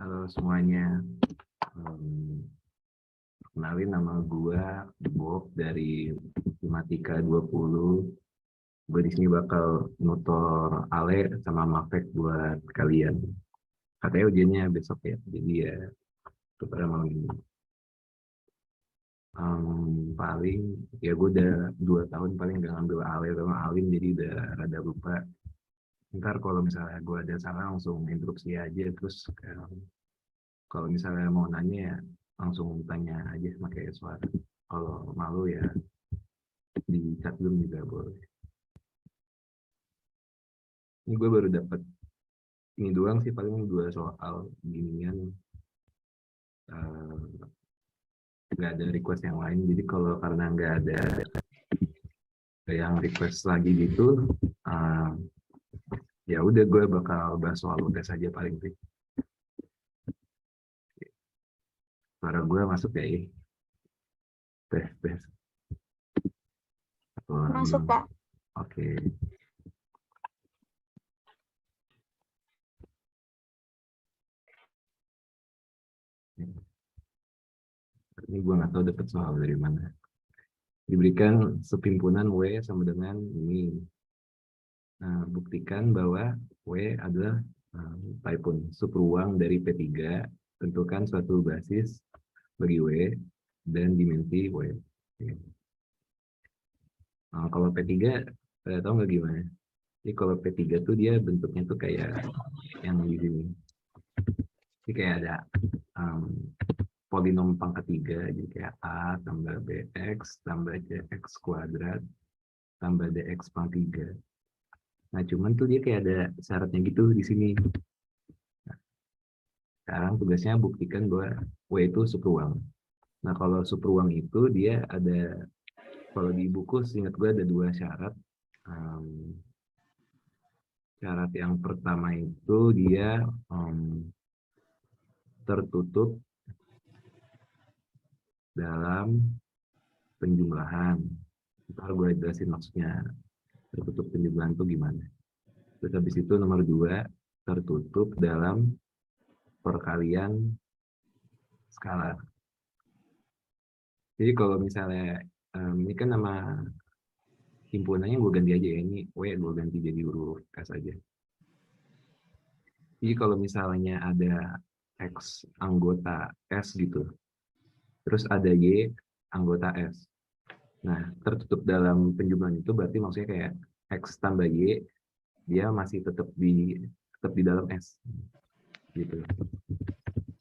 Halo semuanya, kenalin nama gue Bob dari Matematika 20. Gue di sini bakal nutor Ale sama Mafek buat kalian. Katanya ujiannya besok ya, jadi ya itu pada malam ini. Paling ya gue udah 2 tahun paling gak ngambil Ale sama Alin, jadi udah rada lupa. Ntar kalau misalnya gue ada salah langsung interupsi aja, terus kalau misalnya mau nanya ya langsung tanya aja pakai suara. Kalau malu ya di chat room juga boleh. Ini gue baru dapat ini doang sih, paling 2 soal ginian. Nggak ada request yang lain, jadi kalau karena nggak ada yang request lagi gitu, ya udah gue bakal bahas soal UTS aja paling sih. Suara gue masuk ya, tes. Masuk, Pak. Oke. Ini gue nggak tahu dapat soal dari mana. Diberikan sepimpunan W sama dengan ini. Nah, buktikan bahwa W adalah typon subruang dari P3. Tentukan suatu basis bagi W dan dimensi W. Nah, kalau P3, tahu nggak gimana? Jadi kalau P3 tuh dia bentuknya tuh kayak yang di sini. Jadi kayak ada polinom pangkat 3, jadi kayak A tambah BX tambah CX kuadrat tambah DX pangkat 3. Nah, cuman tuh dia kayak ada syaratnya gitu di sini. Nah, sekarang tugasnya buktikan bahwa W itu subruang. Nah, kalau subruang itu dia ada, kalau di buku seingat gue ada 2 syarat. Syarat yang pertama itu dia tertutup dalam penjumlahan. Ntar gue jelasin maksudnya tertutup penjumlahan itu gimana. Terus habis itu nomor 2, tertutup dalam perkalian skalar. Jadi kalau misalnya ini kan nama himpunannya gue ganti aja ya, ini W gue ganti jadi huruf S aja. Jadi kalau misalnya ada X anggota S gitu, terus ada Y anggota S. Nah, tertutup dalam penjumlahan itu berarti maksudnya kayak X tambah Y, dia masih tetap di dalam S. Gitu.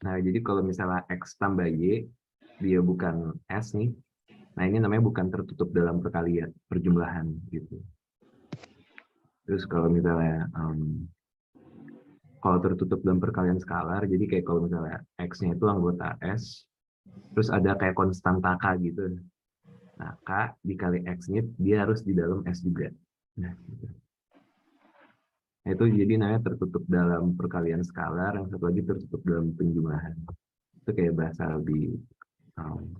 Nah, jadi kalau misalnya X tambah Y, dia bukan S nih, nah ini namanya bukan tertutup dalam perkalian, perjumlahan gitu. Terus kalau misalnya kalau tertutup dalam perkalian skalar, jadi kayak kalau misalnya X-nya itu anggota S, terus ada kayak konstan K gitu. Nah, K dikali X-nya, dia harus di dalam S juga. Nah, gitu. Nah, itu jadi namanya tertutup dalam perkalian skalar, yang satu lagi tertutup dalam penjumlahan. Itu kayak bahasa lebih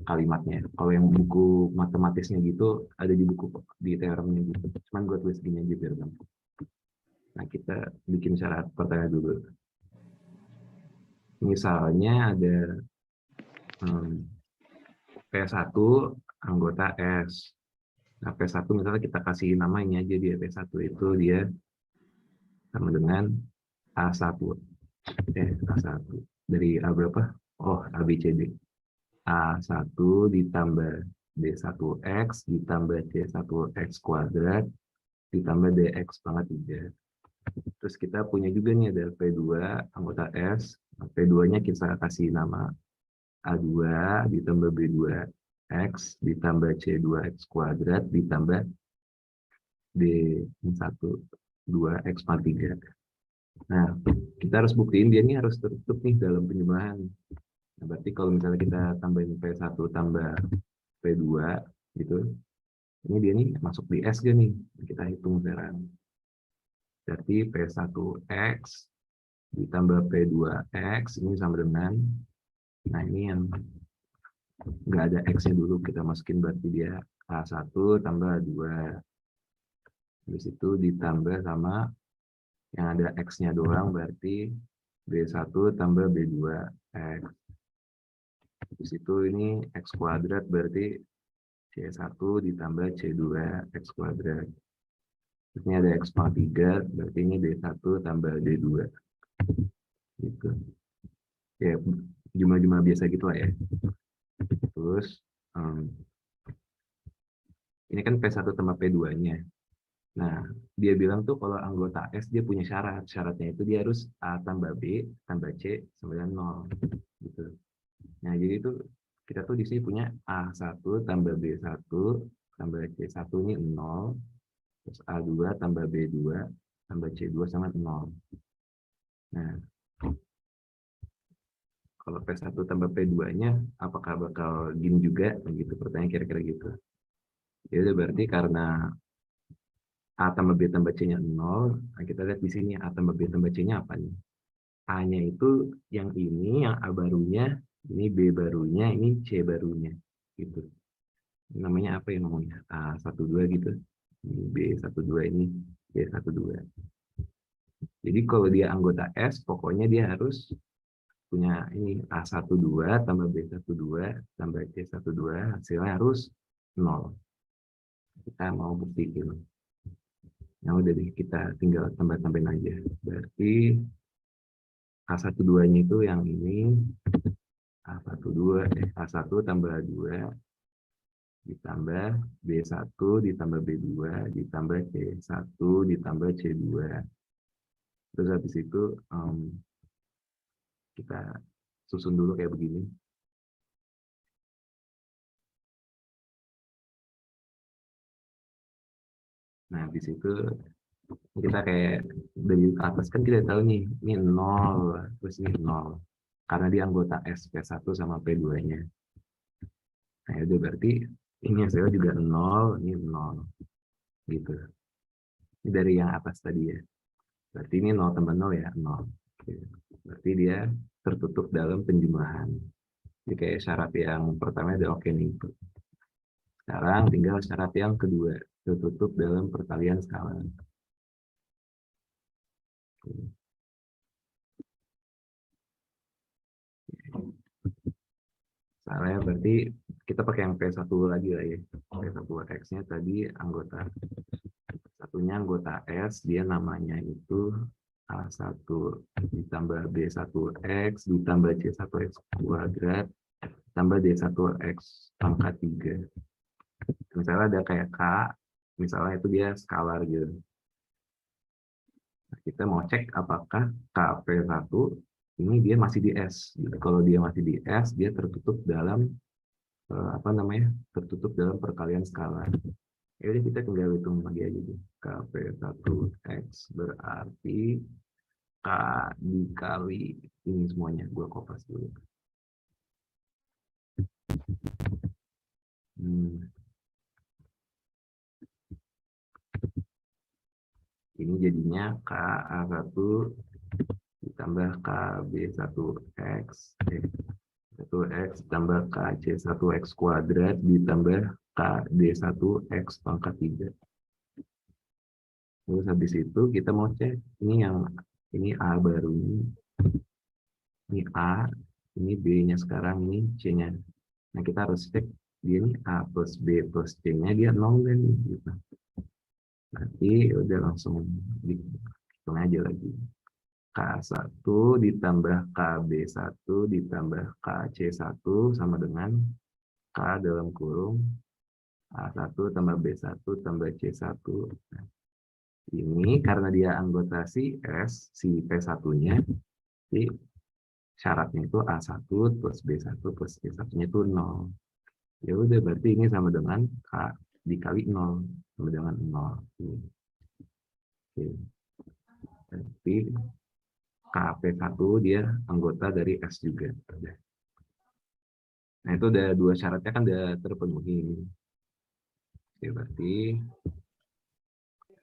kalimatnya. Kalau yang buku matematisnya gitu, ada di buku, di teoremnya gitu. Cuman gue tulis gini aja biar gampang. Nah, kita bikin syarat pertanyaan dulu. Misalnya ada P1 anggota S. Nah, P1 misalnya kita kasih namanya aja, dia P1 itu dia sama dengan A1. A1. Dari A berapa? Oh, A, B, C, D. A1 ditambah D1X ditambah C1X kuadrat ditambah DX pangkat 3. Terus kita punya juga nih ada P2 anggota S. P2-nya kita kasih nama A2 ditambah B2X ditambah C2X kuadrat ditambah D1 2X pangkat 3. Nah, kita harus buktiin dia ini harus tertutup nih dalam penjumlahan. Nah, berarti kalau misalnya kita tambahin P1 tambah P2 gitu, ini dia nih masuk di S gak nih? Kita hitung sekarang. Berarti P1X ditambah P2X ini sama dengan, nah ini yang nggak ada X-nya dulu, kita masukin berarti dia A1 tambah 2. Habis itu ditambah sama yang ada X-nya doang, berarti B1 tambah B2 X. Di situ ini X kuadrat berarti C1 ditambah C2 X kuadrat. Terus ini ada X pangkat 3, berarti ini D1 tambah D2. Gitu. Ya, jumlah-jumlah biasa gitu lah ya. Terus, ini kan P1 tambah P2-nya. Nah, dia bilang tuh kalau anggota S dia punya syarat. Syaratnya itu dia harus A tambah B tambah C sama dengan 0. Gitu. Nah, jadi itu kita tuh di sini punya A1 tambah B1 tambah C1 ini 0. Terus A2 tambah B2 tambah C2 sama 0. Nah, kalau P1 tambah P2-nya apakah bakal gini juga? Begitu pertanyaan kira-kira gitu. Ya udah berarti karena A tambah B tambah C-nya 0, nah kita lihat di sini A tambah B tambah C-nya apa nih? A-nya itu yang ini, yang A barunya, ini B barunya, ini C barunya. Gitu. Namanya apa yang ngomongnya? A12 gitu. Ini B12, ini B12. Jadi kalau dia anggota S, pokoknya dia harus punya ini A12 tambah B12 tambah C12, hasilnya harus 0. Kita mau buktiin. Nah udah deh, kita tinggal tambah-tambahin aja. Berarti A12-nya itu yang ini, A1 tambah 2 ditambah B1 ditambah B2 ditambah C1 ditambah C2. Terus habis itu kita susun dulu kayak begini. Nah, di situ kita kayak dari atas kan kita tahu nih, ini 0, terus ini 0. Karena dia anggota S, P1 sama P2-nya. Nah, itu berarti ini hasilnya juga 0, ini 0. Gitu. Ini dari yang atas tadi ya. Berarti ini 0 tambah 0 ya, 0. Berarti dia tertutup dalam penjumlahan. Jadi kayak syarat yang pertama udah oke nih. Sekarang tinggal syarat yang kedua, tertutup dalam perkalian skala. Soalnya berarti kita pakai yang P1 lagi lah ya. P1 X-nya tadi anggota. Satunya anggota S, dia namanya itu A1 ditambah B1X ditambah C1X kuadrat tambah D1X pangkat 3. Misalnya ada kayak K, misalnya itu dia skalar gitu. Nah, kita mau cek apakah KP1 ini dia masih di S. Jadi kalau dia masih di S, dia tertutup dalam apa namanya? Tertutup dalam perkalian skala. Jadi kita tinggal hitung lagi aja deh. KP1X berarti K dikali ini semuanya. Gue kopas dulu. Ini jadinya KA1 ditambah KB1X 1X tambah KC1X kuadrat ditambah KD1X pangkat 3. Terus habis itu kita mau cek ini A baru ini A, ini B-nya sekarang, ini C-nya. Nah kita harus cek dia ini A plus B plus C-nya dia 0 kan nih gitu. Nanti udah langsung dihitung aja lagi. K1 ditambah KB1 ditambah KC1 sama dengan K dalam kurung A1 tambah B1 tambah C1. Nah, ini karena dia anggota si S, si P1-nya, si syaratnya itu A1 plus B1 plus C1-nya itu 0. Ya udah berarti ini sama dengan K dikali 0 sama dengan 0. Oke. Berarti KP1 dia anggota dari S juga. Nah itu udah dua syaratnya kan udah terpenuhi. Oke, berarti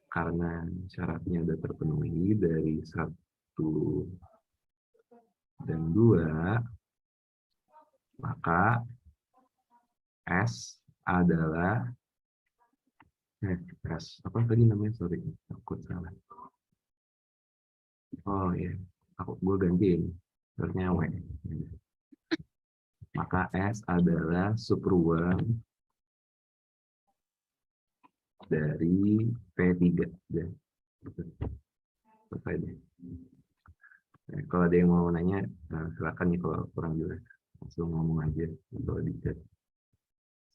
karena syaratnya udah terpenuhi dari 1 dan 2, maka S adalah S apa tadi namanya, sorry takut salah. Oh ya, gue gantiin harusnya W. Maka S adalah subruang dari P3. Ya. Selesai deh. Nah, kalau ada yang mau nanya, silakan nih kalau kurang jelas. Langsung ngomong aja kalau di chat.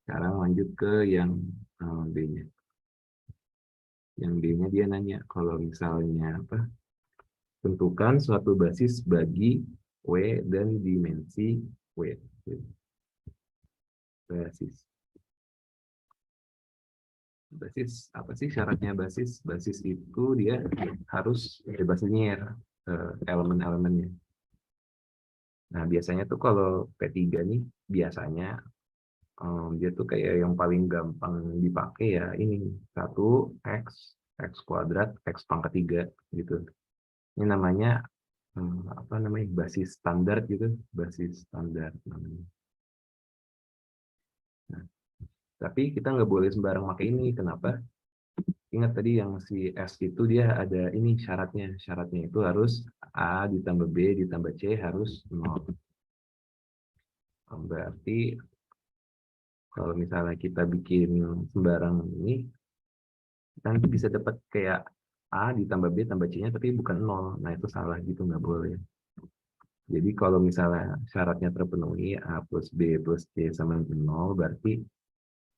Sekarang lanjut ke yang B-nya. Yang B-nya dia nanya, kalau misalnya apa? Tentukan suatu basis bagi W dan dimensi W. Basis. Basis apa sih syaratnya basis? Basis itu dia harus bebas linear elemen-elemennya. Nah, biasanya tuh kalau P3 nih biasanya dia tuh kayak yang paling gampang dipakai ya ini 1 x kuadrat x pangkat 3 gitu. Ini namanya apa namanya basis standar gitu, basis standar namanya. Nah, tapi kita nggak boleh sembarang pakai ini. Kenapa? Ingat tadi yang si S itu dia ada ini syaratnya. Syaratnya itu harus A ditambah B ditambah C harus 0. Berarti kalau misalnya kita bikin sembarang ini, nanti bisa dapat kayak A ditambah B tambah C-nya tapi bukan 0. Nah itu salah gitu, nggak boleh. Jadi kalau misalnya syaratnya terpenuhi A plus B plus C sama 0, berarti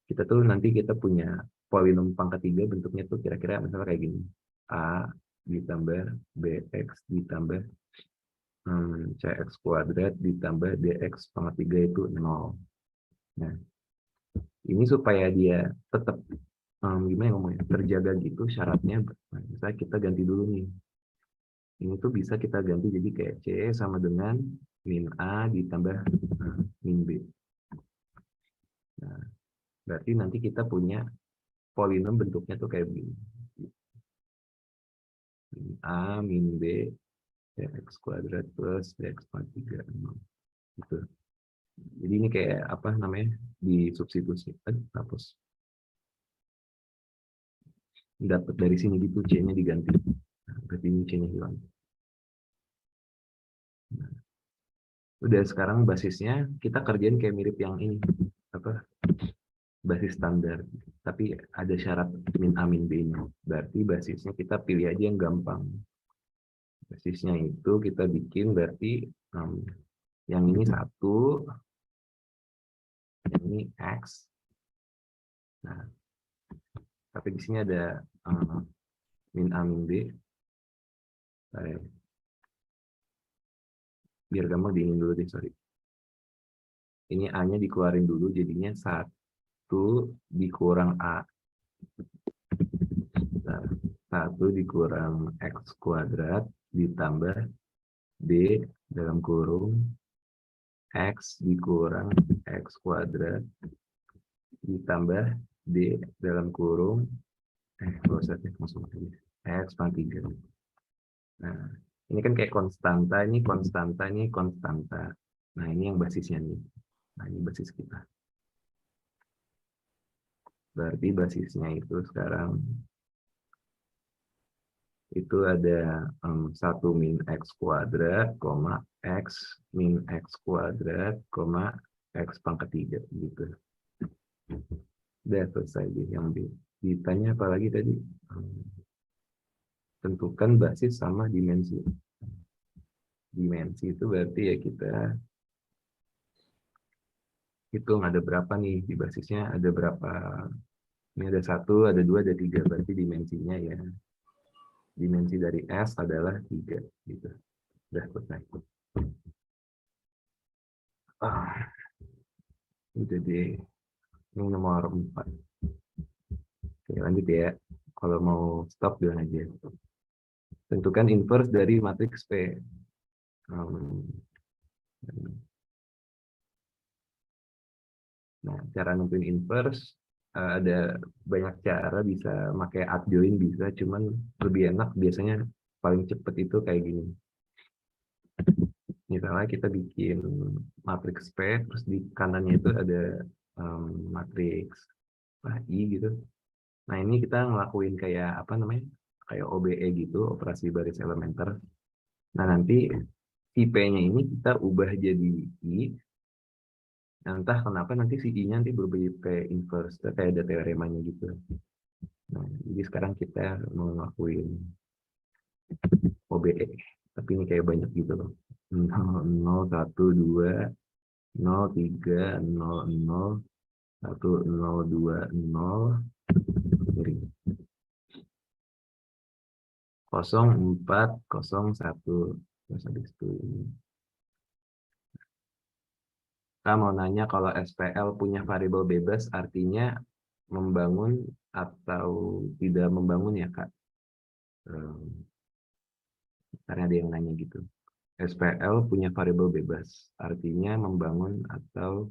kita tuh nanti kita punya polinom pangkat 3 bentuknya tuh kira-kira misalnya kayak gini. A ditambah BX ditambah CX kuadrat ditambah DX pangkat 3 itu 0. Nah, ini supaya dia tetap gimana ngomongnya terjaga gitu syaratnya. Misalnya kita ganti dulu nih. Ini tuh bisa kita ganti jadi kayak C sama dengan min A ditambah min B. Nah, berarti nanti kita punya polinom bentuknya tuh kayak begini. Min A min B X kuadrat plus X pangkat 3. Gitu. Jadi ini kayak apa namanya disubstitusi. Hapus. Dapat dari sini gitu C-nya diganti. Nah, berarti ini C-nya hilang. Nah, udah sekarang basisnya kita kerjain kayak mirip yang ini apa basis standar, tapi ada syarat min A min B-nya. Berarti basisnya kita pilih aja yang gampang. Basisnya itu kita bikin berarti yang ini 1, yang ini X. Nah, tapi di sini ada min A min B. Biar gampang diinin dulu deh, sorry. Ini A-nya dikeluarin dulu, jadinya 1 dikurang A. Nah, 1 dikurang X kuadrat ditambah B dalam kurung X dikurang X kuadrat ditambah D dalam kurung nggak usah deh, langsung aja X pangkat 3. Nah, ini kan kayak konstanta, ini konstanta, ini konstanta. Nah, ini yang basisnya nih. Nah, ini basis kita. Berarti basisnya itu sekarang itu ada 1 min X kuadrat, X min X kuadrat, X pangkat 3 gitu. Udah selesai deh yang B. Ditanya apa lagi tadi? Tentukan basis sama dimensi. Dimensi itu berarti ya kita hitung ada berapa nih di basisnya, ada berapa. Ini ada 1, ada 2, ada 3. Berarti dimensinya ya. Dimensi dari S adalah 3 gitu. Udah selesai. Udah deh. Ini nomor 4. Oke, lanjut ya. Kalau mau stop bilang aja. Tentukan inverse dari matriks P. Nah, cara nentuin inverse ada banyak cara, bisa pakai adjoin bisa, cuman lebih enak biasanya paling cepet itu kayak gini. Misalnya kita bikin matriks P, terus di kanannya itu ada matriks I gitu. Nah, ini kita ngelakuin kayak apa namanya? Kayak OBE gitu, operasi baris elementer. Nah, nanti si P-nya ini kita ubah jadi I. Entah kenapa nanti si I-nya nanti berubah jadi P inverse, kayak ada teoremanya gitu. Nah, jadi sekarang kita mau ngelakuin OBE, tapi ini kayak banyak gitu loh. 0, 1, 2, 0, 3, 0, 0, 1, 0, 2, 0, 0, 4, 0, 1. Terus habis itu ini. Kita mau nanya kalau SPL punya variabel bebas artinya membangun atau tidak membangun ya, Kak? Karena ada yang nanya gitu. SPL punya variabel bebas, artinya membangun atau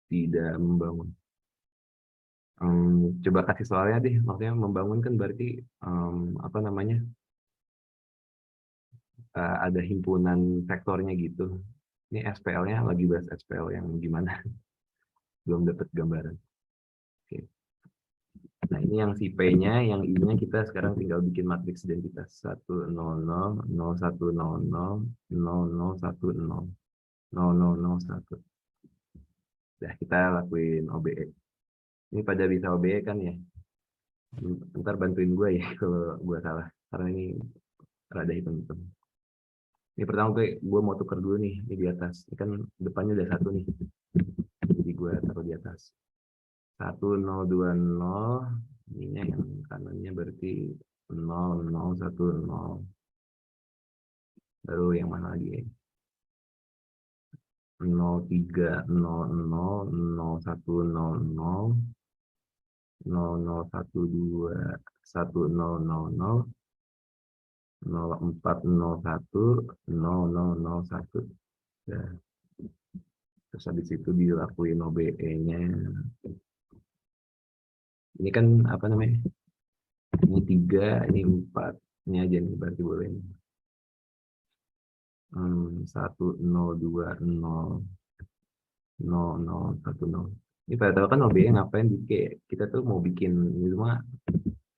tidak membangun. Coba kasih soalnya deh, maksudnya membangun kan berarti apa namanya, ada himpunan vektornya gitu. Ini SPL-nya lagi bahas SPL yang gimana, belum dapat gambaran. Oke. Nah, ini yang si P-nya, yang I-nya kita sekarang tinggal bikin matriks identitas 1, 0, 0, 0, 1, 0, 0, 0, 0, 1, 0, 0, 0, 0, 1. Udah, kita lakuin OBE. Ini pada bisa OBE kan ya? Ntar bantuin gue ya kalau gue salah, karena ini rada hitam-hitam. Ini pertama gue mau tuker dulu nih, ini di atas. Ini kan depannya ada 1 nih, jadi gue taruh di atas. 1, 0, 2, 0. Ininya yang kanannya berarti 0, 0, 1, 0. Baru yang mana lagi ya? 0, 3, 0, 0, 0, 1, 0, 0, 0, 0, 1, 2, 1, 0, 0, 0, 0, 4, 0, 1, 0, 0, 0, 1. Ya. Terus habis itu dilakuin OBE-nya. Ini kan apa namanya? Ini 3, ini 4. Ini aja nih berarti boleh. 1, 0, 2, 0, 0, 0, 1, 0. Ini pada tahu kan OBE ngapain? Kayak kita tuh mau bikin ini semua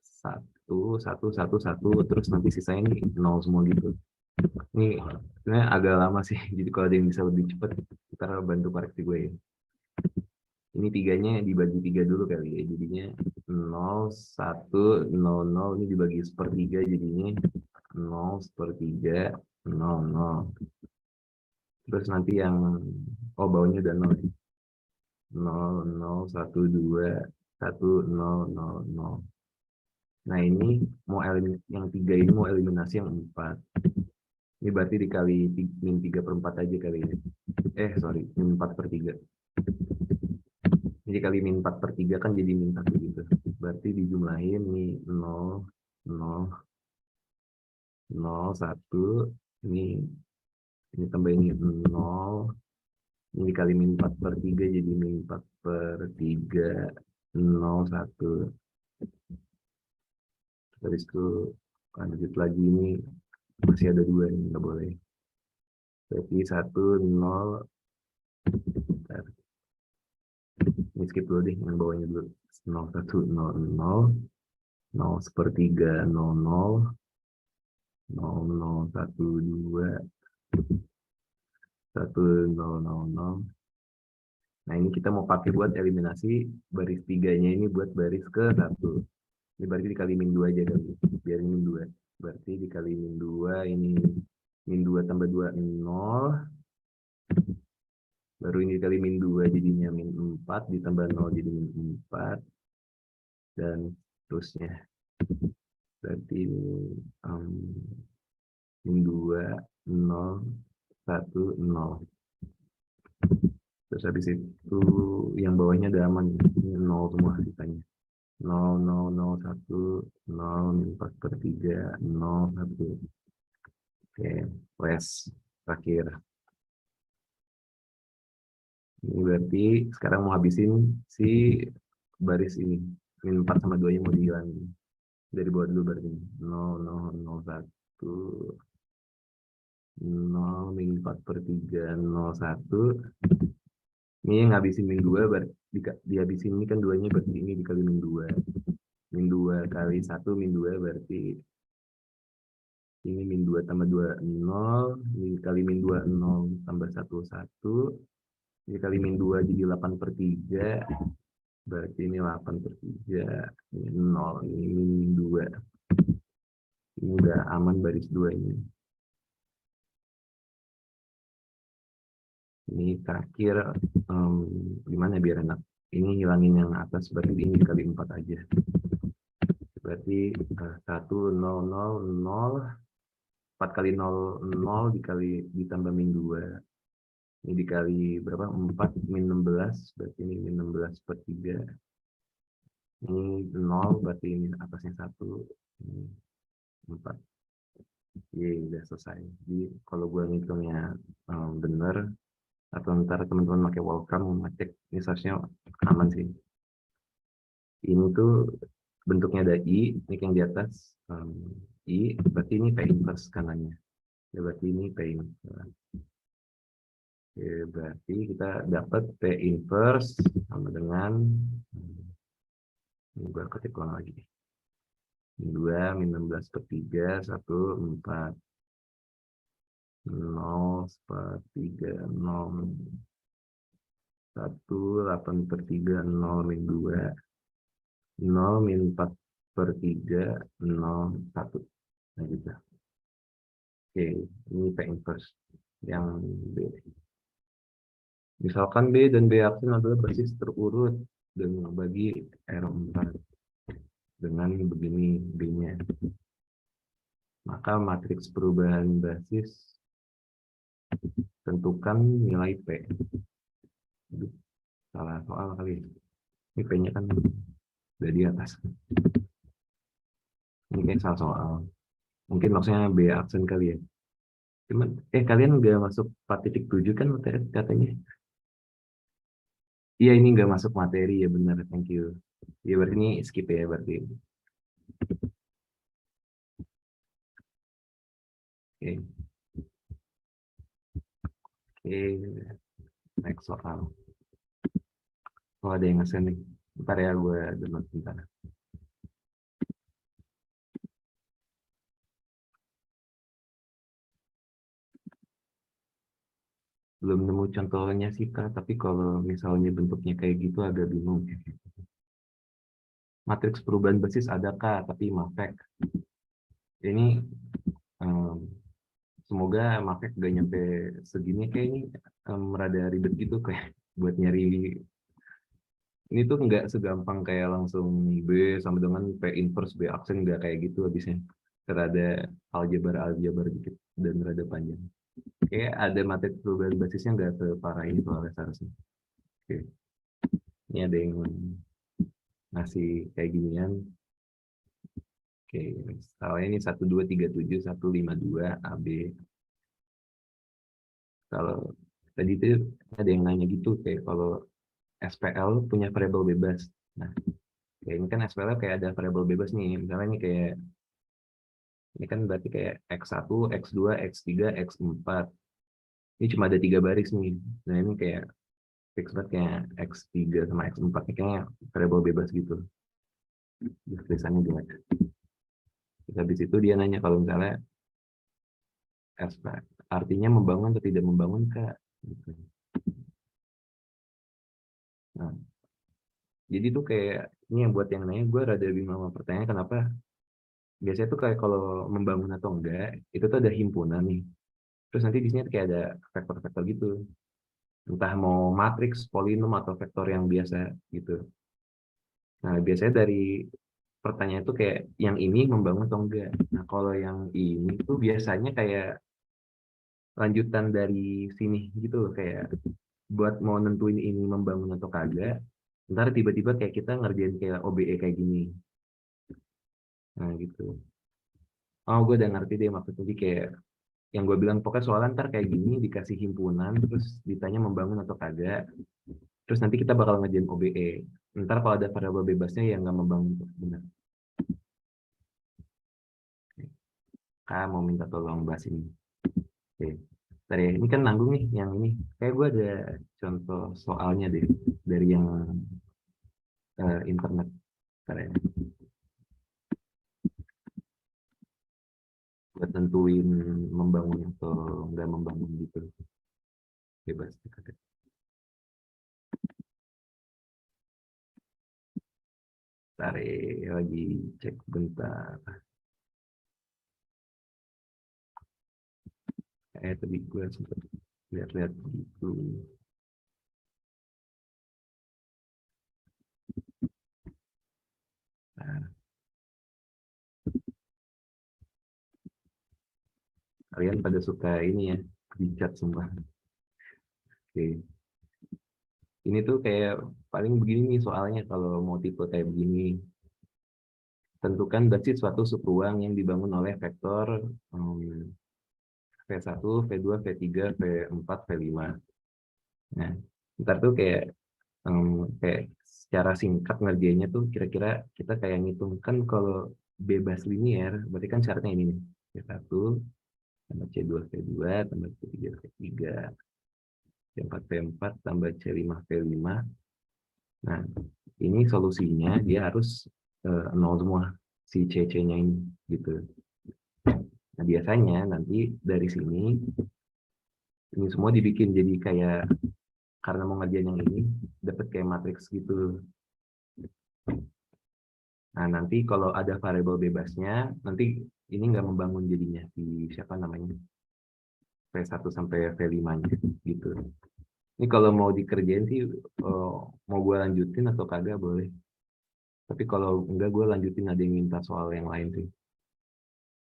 1, 1, 1, 1, terus nanti sisanya ini 0 semua gitu. Ini sebenarnya agak lama sih. Jadi kalau ada yang bisa lebih cepat, kita bantu koreksi gue ya. Ini 3-nya dibagi 3 dulu kali ya. Jadinya 0, 1, 0, 0. Ini dibagi sepertiga jadinya 0 sepertiga 0, 0. Terus nanti yang bawahnya udah 0. 0, 0, 1, 2, 1, 0, 0, 0. Nah, ini mau yang 3 ini mau eliminasi yang 4. Ini berarti dikali min 3/4 aja kali ini. Sorry, min 4/3. Jadi kali min 4/3 kan jadi min 1 gitu. Berarti dijumlahin nih 0, 0, 0, 1. Ini tambah ini 0. Ini dikali min 4/3 jadi min 4/3, 0, 1. Terus itu lanjut lagi, ini masih ada 2 ini, nggak boleh. Berarti 1, 0. Bentar. Ini skip dulu deh, yang bawahnya dulu. 0, 1, 0, 0. 0 sepertiga 0, 0. 0, 0, 1, 2. 1, 0, 0, 0. Nah, ini kita mau pakai buat eliminasi baris 3-nya ini buat baris ke 1. Ini berarti dikali min 2 aja kan, biar min 2. Berarti dikali min 2, ini min 2 tambah 2, 0. Baru ini dikali min 2 jadinya min 4, ditambah 0 jadi min 4. Dan terusnya. Berarti ini min 2, 0, 1, 0. Terus habis itu yang bawahnya udah aman. Ini 0 semua sisanya. 0, 0, 0, 1, 0, min 4/3, 0, 1. Oke, les terakhir. Ini berarti sekarang mau habisin si baris ini. Min 4 sama 2-nya mau dihilangin. Dari bawah dulu berarti. 0, 0, 0, 1, 0, min 4/3, 0, 1. Ini yang ngabisin min 2, dihabisin ini kan 2-nya berarti ini dikali min 2. Min 2 kali 1, min 2 berarti Ini min 2 tambah 2, 0. Ini kali min 2, 0 tambah 1, 1. Ini kali min 2 jadi 8/3. Berarti ini 8/3. Ini 0. Ini min 2. Ini udah aman baris 2 ini. Ini terakhir, gimana biar enak. Ini hilangin yang atas, berarti ini kali 4 aja. Berarti 1, 0, 0, 0. 4 kali 0, 0 dikali ditambah min 2. Ini dikali berapa? 4 min 16, berarti ini min 16/3. Ini 0, berarti ini atasnya 1. Ini 4. Oke, udah selesai. Jadi kalau gue ngitungnya bener, atau ntar teman-teman pakai Wolfram ngecek, ini seharusnya aman sih. Ini tuh bentuknya ada I, ini yang di atas I, berarti ini P inverse kanannya. Ya, berarti ini P inverse. Oke, berarti kita dapat P inverse sama dengan, ini gue ketik ulang lagi. 2 min 16/3, 1, 4. 0/3, 0, 1, 8/3, 0 min 2, 0 min 4/3, 0, 1. Nah gitu. Oke, ini P inverse yang B. Misalkan B dan B aksen adalah basis terurut dan bagi R4 dengan begini B-nya. Maka matriks perubahan basis tentukan nilai P. Salah soal kali. Ini P-nya kan udah di atas. Ini kayak salah soal. Mungkin maksudnya B aksen kali ya. Cuman, kalian nggak masuk 4.7 kan materi katanya? Iya, ini nggak masuk materi ya, benar. Thank you. Ya berarti ini skip ya berarti. Oke. Oke. Next soal. Oh, ada yang nge-send nih. Bentar ya, gue download bentar. Belum nemu contohnya sih, Kak. Tapi kalau misalnya bentuknya kayak gitu agak bingung. Matriks perubahan basis ada, Kak, tapi Mafek. Ini semoga Mafek gak nyampe segini. Kayak ini rada ribet gitu kayak buat nyari. Ini tuh nggak segampang kayak langsung B sama dengan P inverse B aksen, nggak kayak gitu habisnya. Rada aljabar dikit dan rada panjang. Kayak ada materi perubahan basisnya nggak separah ini soalnya seharusnya. Oke. Ini ada yang ngasih kayak ginian. Oke, misalnya ini 1237 152 AB. Kalau tadi itu ada yang nanya gitu kayak kalau SPL punya variabel bebas. Nah, kayak ini kan SPL kayak ada variabel bebas nih. Misalnya ini kayak ini kan berarti kayak X1, X2, X3, X4. Ini cuma ada 3 baris nih. Nah, ini kayak fix banget kayak X3 sama X4. Ini kayaknya variabel bebas gitu. Tulisannya jelek. Terus habis itu dia nanya kalau misalnya artinya membangun atau tidak membangun, Kak. Gitu. Nah, jadi tuh kayak ini yang buat yang nanya gue rada bingung sama pertanyaan kenapa biasanya tuh kayak kalau membangun atau enggak itu tuh ada himpunan nih. Terus nanti di sini kayak ada vektor-vektor gitu. Entah mau matriks, polinom atau vektor yang biasa gitu. Nah, biasanya dari pertanyaan itu kayak yang ini membangun atau enggak. Nah, kalau yang ini tuh biasanya kayak lanjutan dari sini gitu loh, kayak buat mau nentuin ini membangun atau kagak. Ntar tiba-tiba kayak kita ngerjain kayak OBE kayak gini. Nah, gitu. Oh, gue udah ngerti deh maksudnya. Jadi kayak yang gue bilang pokoknya soalnya ntar kayak gini dikasih himpunan terus ditanya membangun atau kagak. Terus nanti kita bakal ngerjain OBE. Ntar kalau ada variabel bebasnya yang nggak membangun, benar. Kak mau minta tolong bahas ini. Oke. Bentar ya, ini kan nanggung nih yang ini. Kayak gue ada contoh soalnya deh dari yang internet. Bentar ya. dapat tentuin membangun atau nggak membangun gitu, bebas. Tarik lagi, cek bentar. Tadi gue sempat lihat-lihat gitu. Nah, kalian pada suka ini ya, dicat semua. Oke. Ini tuh kayak paling begini nih soalnya kalau mau tipe kayak begini. Tentukan basis suatu subruang yang dibangun oleh vektor V1, V2, V3, V4, V5. Nah, ntar tuh kayak secara singkat ngerjainnya tuh kira-kira kita kayak ngitung kan kalau bebas linier berarti kan syaratnya ini nih, V1 tambah C2 V2 tambah C3 V3 C4 V4 tambah C5 V5. Nah, ini solusinya dia harus nol semua si C-nya ini gitu. Nah, biasanya nanti dari sini ini semua dibikin jadi kayak, karena mau ngerjain yang ini dapat kayak matriks gitu. Nah, nanti kalau ada variabel bebasnya, nanti ini nggak membangun jadinya di siapa namanya V1 sampai V5-nya gitu. Ini kalau mau dikerjain sih mau gue lanjutin atau kagak boleh. Tapi kalau enggak gue lanjutin, ada yang minta soal yang lain sih.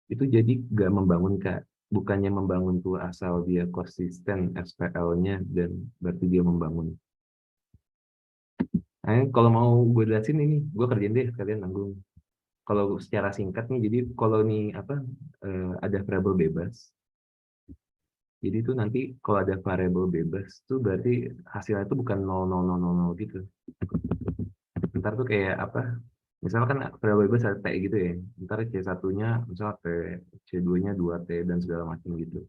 Itu jadi nggak membangun Kak. Bukannya membangun tuh asal dia konsisten SPL-nya dan berarti dia membangun. Nah, kalau mau gue jelasin ini, gue kerjain deh, kalian nanggung. Kalau secara singkat nih, jadi kalau nih apa ada variabel bebas. Jadi itu nanti kalau ada variabel bebas tuh berarti hasilnya itu bukan 0,0000 gitu. Ntar tuh kayak apa? Misalkan variabel bebas ada T gitu ya. Ntar C1-nya misalnya T, C2-nya 2T dan segala macam gitu.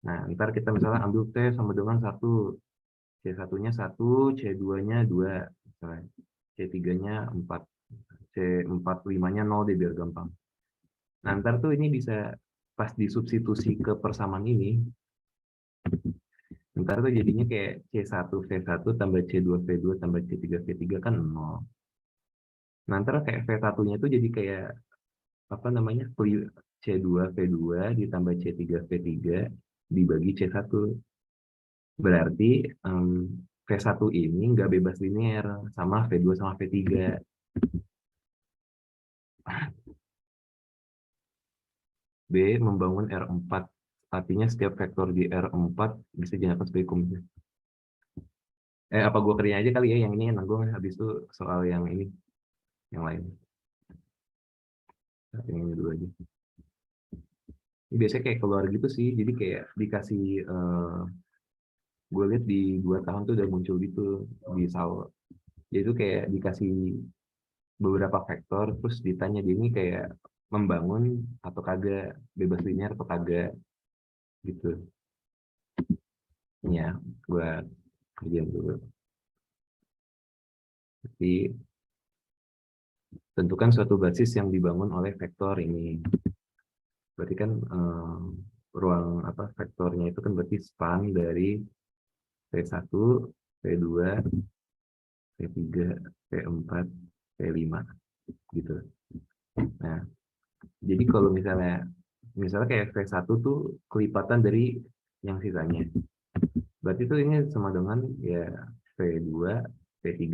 Nah, ntar kita misalnya ambil T sama dengan 1, C1-nya 1, C2-nya 2, misalnya. C3-nya 4, C4, 5-nya 0 deh biar gampang. Nah, ntar tuh ini bisa pas disubstitusi ke persamaan ini, ntar tuh jadinya kayak C1 V1 tambah C2 V2 tambah C3 V3 kan 0. Nah, ntar kayak V1-nya tuh jadi kayak apa namanya, C2 V2 ditambah C3 V3 dibagi C1. Berarti V1 ini nggak bebas linear sama V2 sama V3. B membangun R4. Artinya setiap vektor di R4 bisa dinyatakan sebagai komunis. Apa gue kerjain aja kali ya yang ini, nanggung habis itu soal yang ini, yang lain. Yang ini dulu aja. Ini biasanya kayak keluar gitu sih, jadi kayak dikasih, gue lihat di 2 tahun tuh udah muncul gitu di SAL. Jadi itu kayak dikasih beberapa vektor, terus ditanya dia ini kayak membangun atau kagak, bebas linear atau kagak gitu. Ya, gue kerjain dulu. Jadi tentukan suatu basis yang dibangun oleh vektor ini. Berarti kan ruang apa vektornya itu kan berarti span dari V1, V2, V3, V4, V5 gitu. Nah, jadi kalau misalnya kayak V1 tuh kelipatan dari yang sisanya. Berarti tuh ini sama dengan ya V2, V3,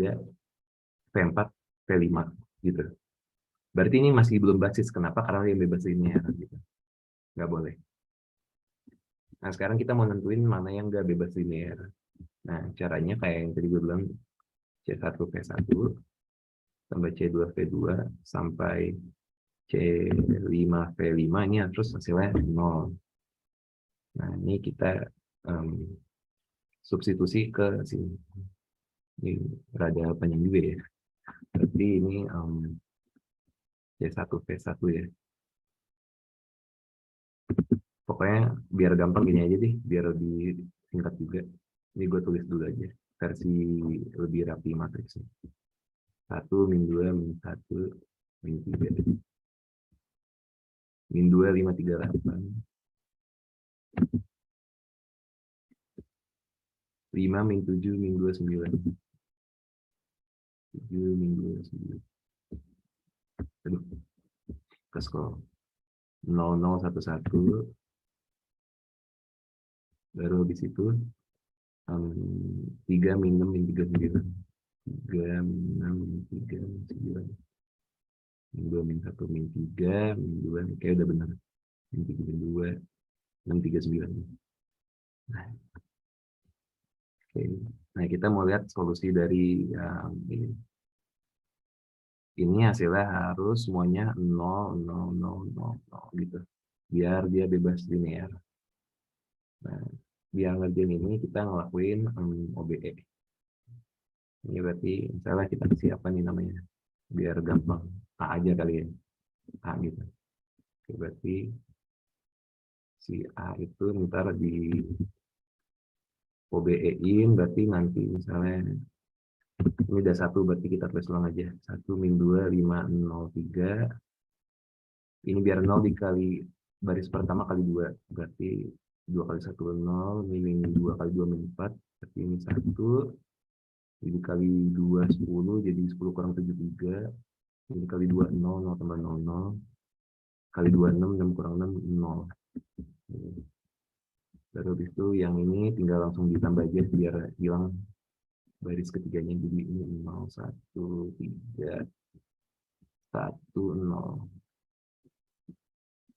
V4, V5 gitu. Berarti ini masih belum basis. Kenapa? Karena dia bebas linear gitu. Nggak boleh. Nah, sekarang kita mau nentuin mana yang nggak bebas linear. Nah, caranya kayak yang tadi gue bilang, C1 V1 tambah C2 V2 sampai C5 V5 ini terus hasilnya 0. Nah, ini kita um, substitusi ke sini. Ini rada panjang juga ya. Berarti ini C1 V1 ya. Pokoknya biar gampang gini aja deh, biar lebih singkat juga. Ini gue tulis dulu aja, versi lebih rapi matriksnya. 1, min 2, min 1, min 3. min 2, 5, 3, 8. 5, min 7, min 2, 9. 7, min 2, 9. Aduh, ke scroll. 0, 0, 1, 1. Baru habis itu 3, min 6, min 3, 9. 3, min 6, min 3, min 9. Min 2, min 1, min 3, min 2. Kayak udah benar. Min 3, min 2. 6, 3, 9. Nah, oke. Nah, kita mau lihat solusi dari yang ini. Ini hasilnya harus semuanya 0, 0, 0, 0, 0 gitu. Biar dia bebas linear. Nah, biar ngerjain ini kita ngelakuin OBE. Ini berarti misalnya kita kasih apa nih namanya? Biar gampang. A aja kali ya. A gitu. Oke, berarti si A itu ntar di OBE-in, berarti nanti misalnya ini udah 1, berarti kita tulis ulang aja. 1, min 2, 5, 0, 3. Ini biar 0 dikali baris pertama kali 2. Berarti 2 kali 1, 0. Min 2 kali 2, min 4. Berarti ini 1. Ini kali 2, 10. Jadi 10 kurang 7, 3. Ini kali 2, 0. 0 tambah 0, 0. Kali 2, 6. 6 kurang 6, 0. Baru habis itu yang ini tinggal langsung ditambah aja biar hilang baris ketiganya. Jadi ini 0, 1, 3, 1, 0.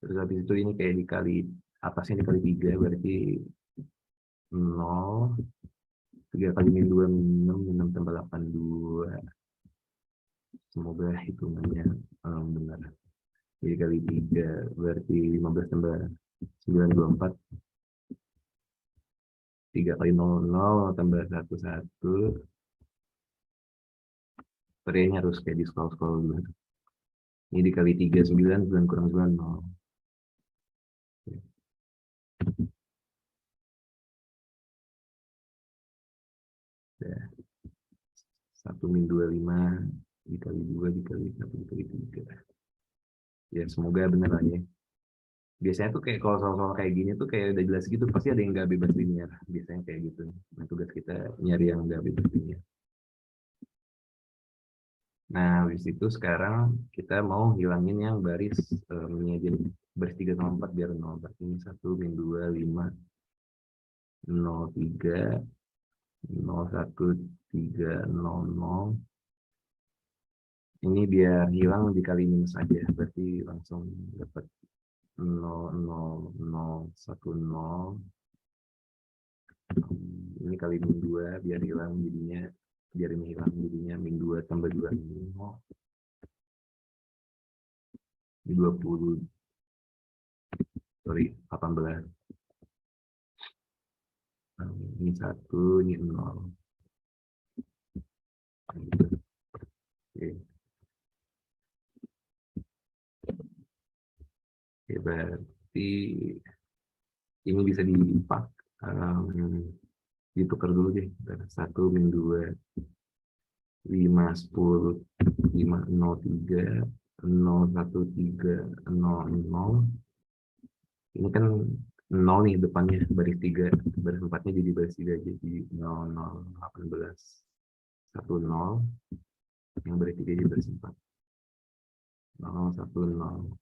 Terus habis itu ini kayak dikali, atasnya dikali 3, berarti 0. 3 kali min 2, min 6, min 6 tambah 8, 2. Semoga hitungannya benar. Jadi kali 3, berarti 15 tambah 9, 24. 3 kali 0, 0 tambah 1, 1. Perianya harus kayak di scroll-scroll dulu. Ini dikali 3, 9, 9 kurang 9, 0. Ya. 1 min 2, 5. Dikali 2, dikali 1, dikali 3. Ya, semoga benar lah ya. Biasanya tuh kayak kalau soal-soal kayak gini tuh kayak udah jelas gitu, pasti ada yang nggak bebas linear. Biasanya kayak gitu. Nah, tugas kita nyari yang nggak bebas linear. Nah, habis itu sekarang kita mau hilangin yang baris menyajian baris 3 sama 4 biar 0. Berarti ini 1, min 2, 5, 0, 3, 0, 1, 3, 0, 0. Ini biar hilang dikali minus aja, berarti langsung dapat 0, 0, 0, 1, 0. Ini kali min 2 biar hilang jadinya, biar ini hilang jadinya min 2 tambah 2, 0. Ini 20, sorry, 18. Ini 1, ini 0. Oke. Oke, berarti ini bisa dipak, ditukar dulu deh. 1, min 2, 5, 10, 5, 0, 3, 0, 1, 3, 0, 0. Ini kan 0 nih depannya, baris 3. Baris 4-nya jadi baris 3. Jadi 0, 0, 18, 1, 0. Yang baris 3 jadi baris 4. 0, 1, 0.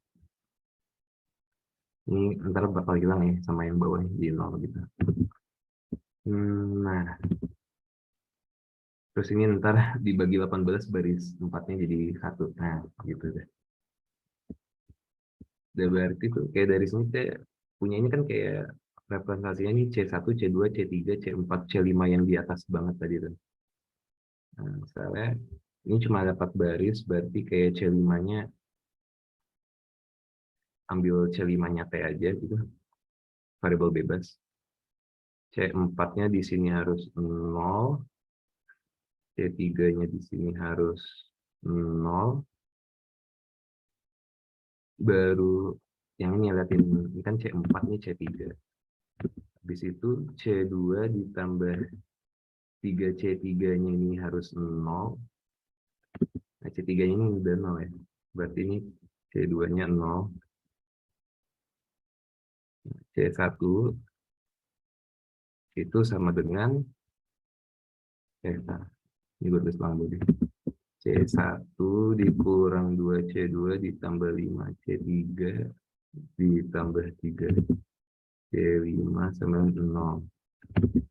Ini antara bakal hilang ya sama yang bawah di 0 gitu. Nah, terus ini ntar dibagi 18 baris 4-nya jadi 1. Nah, gitu deh. Udah berarti tuh kayak dari sini kayak punyanya kan kayak representasinya ini C1, C2, C3, C4, C5 yang di atas banget tadi tuh. Nah, misalnya ini cuma dapat baris, berarti kayak C5-nya ambil C5-nya T aja gitu, variabel bebas. C4-nya di sini harus 0, C3-nya di sini harus 0. Baru yang ini liatin, ini kan C4 nih C3. Habis itu C2 ditambah 3C3-nya ini harus 0. Nah, C3-nya ini udah 0 ya. Berarti ini C2-nya 0. C1 itu sama dengan ini gue tulis bang dulu. C1 dikurang 2C2 ditambah 5C3 ditambah 3 C5 sama 0.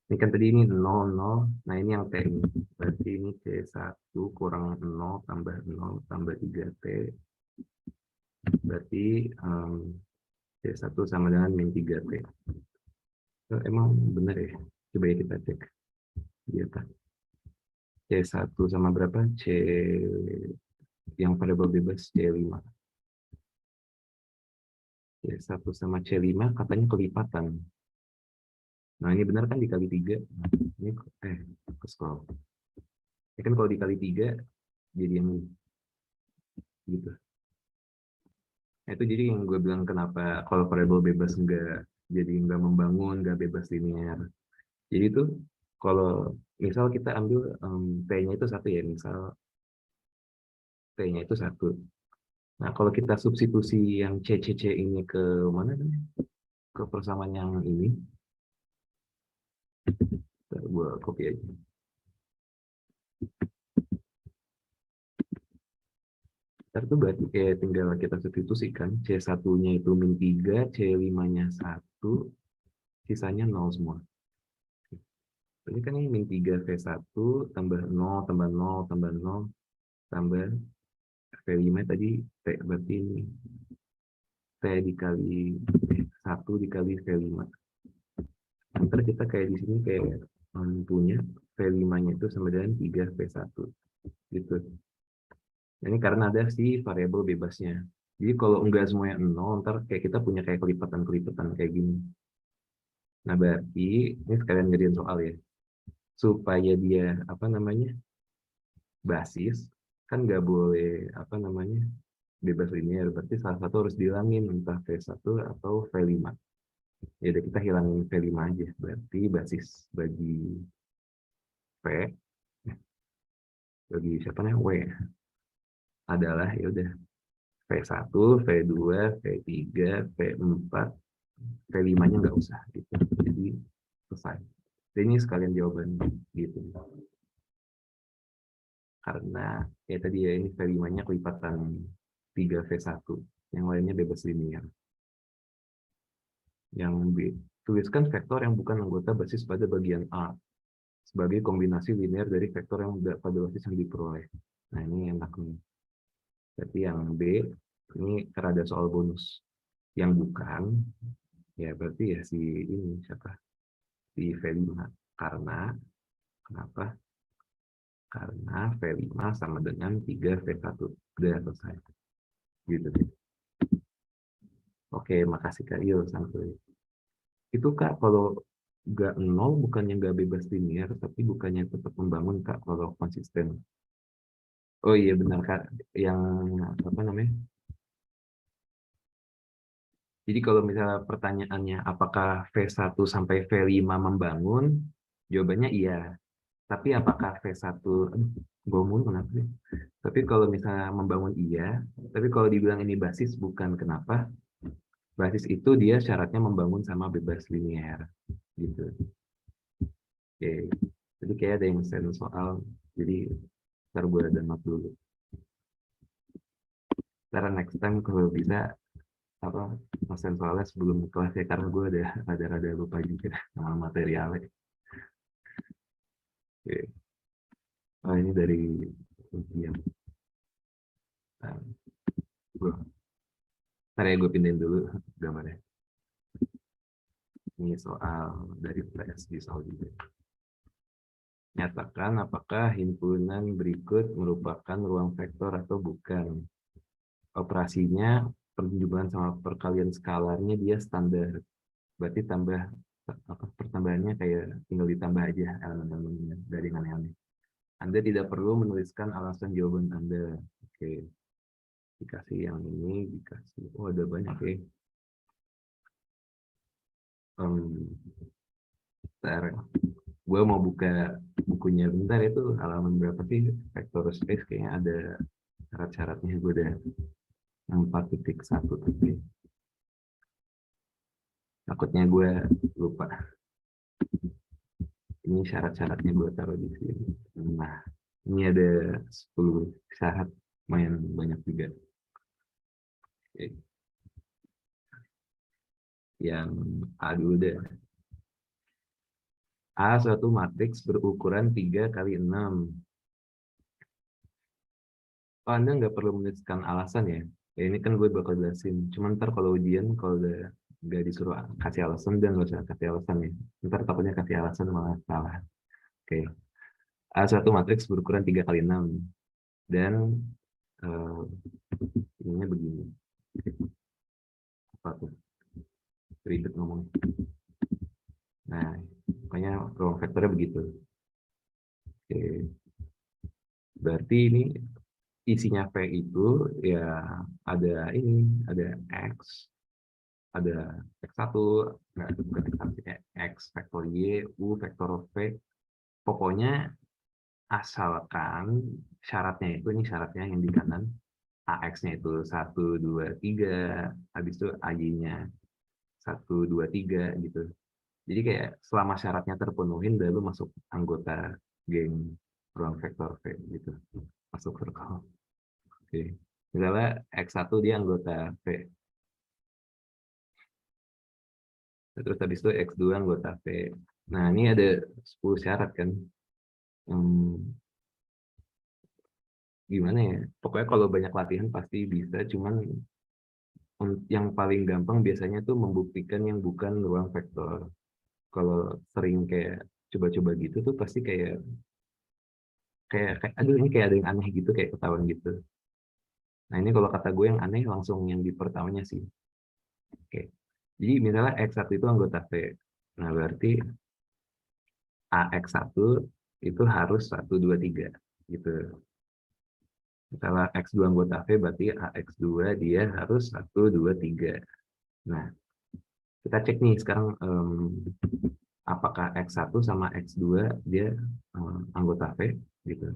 Ini kan tadi ini 0, 0. Nah ini yang T ini. Berarti ini C1 kurang 0 tambah 0 tambah 3T. Berarti C1 sama dengan min 3T. Emang benar ya? Coba ya kita cek. Di atas. C1 sama berapa? Yang variabel bebas C5. C1 sama C5 katanya kelipatan. Nah ini benar kan dikali 3. Ini ke scroll. Ini kan kalau dikali 3 jadi yang ini. Gitu. Nah, itu jadi yang gue bilang kenapa kalau variabel bebas nggak membangun, nggak bebas linear. Jadi itu kalau misal kita ambil T-nya itu 1 ya, misal T-nya itu 1. Nah, kalau kita substitusi yang C ini ke mana kan? Ke persamaan yang ini. Gue copy aja. Ntar itu berarti kayak tinggal kita substitusikan. C1-nya itu min 3, C5-nya 1, sisanya 0 semua. Ini kan ini min 3 V1 tambah 0 tambah 0 tambah 0 tambah V5 tadi T, berarti ini T dikali 1 dikali V5. Ntar kita kayak di sini kayak punya V5-nya itu sama dengan 3 V1 gitu. Ini karena ada si variabel bebasnya. Jadi kalau enggak semuanya 0, ntar kayak kita punya kayak kelipatan-kelipatan kayak gini. Nah berarti ini sekalian ngerjain soal ya. Supaya dia apa namanya basis kan nggak boleh apa namanya bebas linear, berarti salah satu harus dihilangin entah V1 atau V5. Ya udah kita hilangin V5 aja, berarti basis bagi V bagi siapa namanya W adalah ya udah V1, V2, V3, V4, V5-nya nggak usah gitu. Jadi selesai. Jadi ini sekalian jawaban gitu. Karena ya tadi ya ini V5-nya kelipatan 3V1, yang lainnya bebas linear. Yang B, tuliskan vektor yang bukan anggota basis pada bagian A sebagai kombinasi linear dari vektor yang pada basis yang diperoleh. Nah ini enak nih. Berarti yang B ini ada soal bonus. Yang bukan, ya berarti ya si ini siapa? Si V5. Karena kenapa? Karena V5 sama dengan 3V1. Udah selesai. Gitu. Oke, makasih Kak Iyo sampai. Itu Kak, kalau nggak nol bukannya nggak bebas linear, tapi bukannya tetap membangun Kak kalau konsisten. Oh iya benar Kak, yang apa namanya? Jadi kalau misalnya pertanyaannya apakah V1 sampai V5 membangun, jawabannya iya. Tapi apakah V1, gue mulu kenapa sih? Tapi kalau misalnya membangun iya, tapi kalau dibilang ini basis bukan kenapa, basis itu dia syaratnya membangun sama bebas linear. Gitu. Oke. Jadi kayak ada yang send soal, jadi ntar gue download dulu. Ntar next time kalau bisa apa pesan soalnya sebelum kelas ya karena gue ada lupa juga sama materialnya. Oke. Oh ini dari ujian. Nah, ntar ya gue pindahin dulu gambarnya. Ini soal dari flash di soal juga. Nyatakan apakah himpunan berikut merupakan ruang vektor atau bukan. Operasinya penjumlahan sama perkalian skalarnya dia standar. Berarti pertambahannya kayak tinggal ditambah aja elemen-elemennya dari aneh-aneh. Anda tidak perlu menuliskan alasan jawaban Anda. Oke. Dikasih yang ini, dikasih. Oh, ada banyak ya. Bentar. Gue mau buka bukunya bentar itu halaman berapa sih? Vector space kayaknya ada syarat-syaratnya. Gue udah 4.1. Takutnya gue lupa. Ini syarat-syaratnya gue taruh di sini. Nah, ini ada 10 syarat, lumayan banyak juga. Oke. Yang A dulu deh. A suatu matriks berukuran 3 kali 6. Oh, Anda nggak perlu menuliskan alasan ya. Ya ini kan gue bakal jelasin. Cuman ntar kalau ujian, kalau udah nggak disuruh kasih alasan, dan nggak usah kasih alasan ya. Ntar takutnya kasih alasan malah salah. Oke. A suatu matriks berukuran 3 kali 6. Dan ininya begini. Apa tuh? Ribet ngomong. Nah, pokoknya ruang vektornya begitu. Oke. Berarti ini isinya V itu ya ada ini, ada X, ada X1, nggak, bukan X1, kayak X vektor Y, U vektor V. Pokoknya asalkan syaratnya itu, ini syaratnya yang di kanan, AX-nya itu 1, 2, 3, habis itu AY-nya 1, 2, 3 gitu. Jadi kayak selama syaratnya terpenuhin, lalu masuk anggota geng ruang vektor V gitu. Masuk circle. Oke. Misalnya X1 dia anggota V. Terus habis itu X2 anggota V. Nah, ini ada 10 syarat kan. Gimana ya? Pokoknya kalau banyak latihan pasti bisa, cuman yang paling gampang biasanya tuh membuktikan yang bukan ruang vektor. Kalau sering kayak coba-coba gitu tuh pasti kayak aduh ini kayak ada yang aneh gitu, kayak ketahuan gitu. Nah, ini kalau kata gue yang aneh langsung yang di pertamanya sih. Oke. Jadi misalnya X1 itu anggota V. Nah, berarti AX1 itu harus 1, 2, 3 gitu. Misalnya X2 anggota V berarti AX2 dia harus 1, 2, 3. Nah, kita cek nih sekarang apakah X1 sama X2 dia anggota V gitu.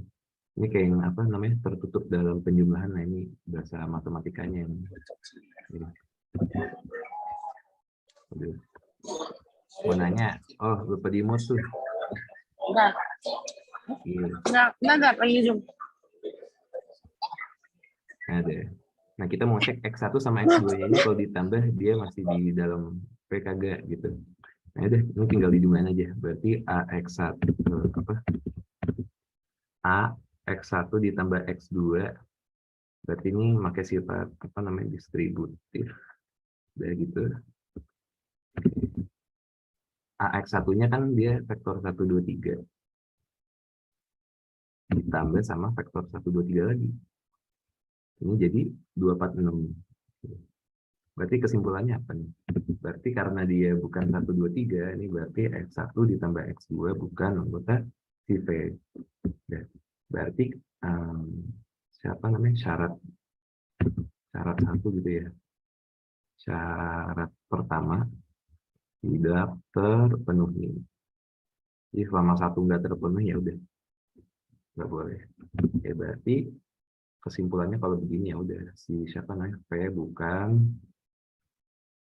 Ini kayak yang apa namanya tertutup dalam penjumlahan. Nah, ini bahasa matematikanya yang ini. Mau nanya, oh lupa di mute tuh. Enggak. Iya. Enggak, lagi Zoom. Ada. Nah, kita mau cek X1 sama X2-nya ini kalau ditambah dia masih di dalam V kagak gitu. Nah, udah, ini tinggal dijumlahin aja. Berarti AX1 apa? A X1 ditambah X2, berarti ini pakai sifat apa namanya distributif. Udah gitu. AX1-nya kan dia vektor 1, 2, 3. Ditambah sama vektor 1, 2, 3 lagi. Ini jadi 2, 4, 6. Berarti kesimpulannya apa nih? Berarti karena dia bukan 1, 2, 3, ini berarti X1 ditambah X2 bukan anggota si V. Berarti siapa namanya syarat satu gitu ya. Syarat pertama tidak terpenuhi. Jadi selama satu nggak terpenuhi ya udah nggak boleh. Ya berarti kesimpulannya kalau begini ya udah si siapa namanya V bukan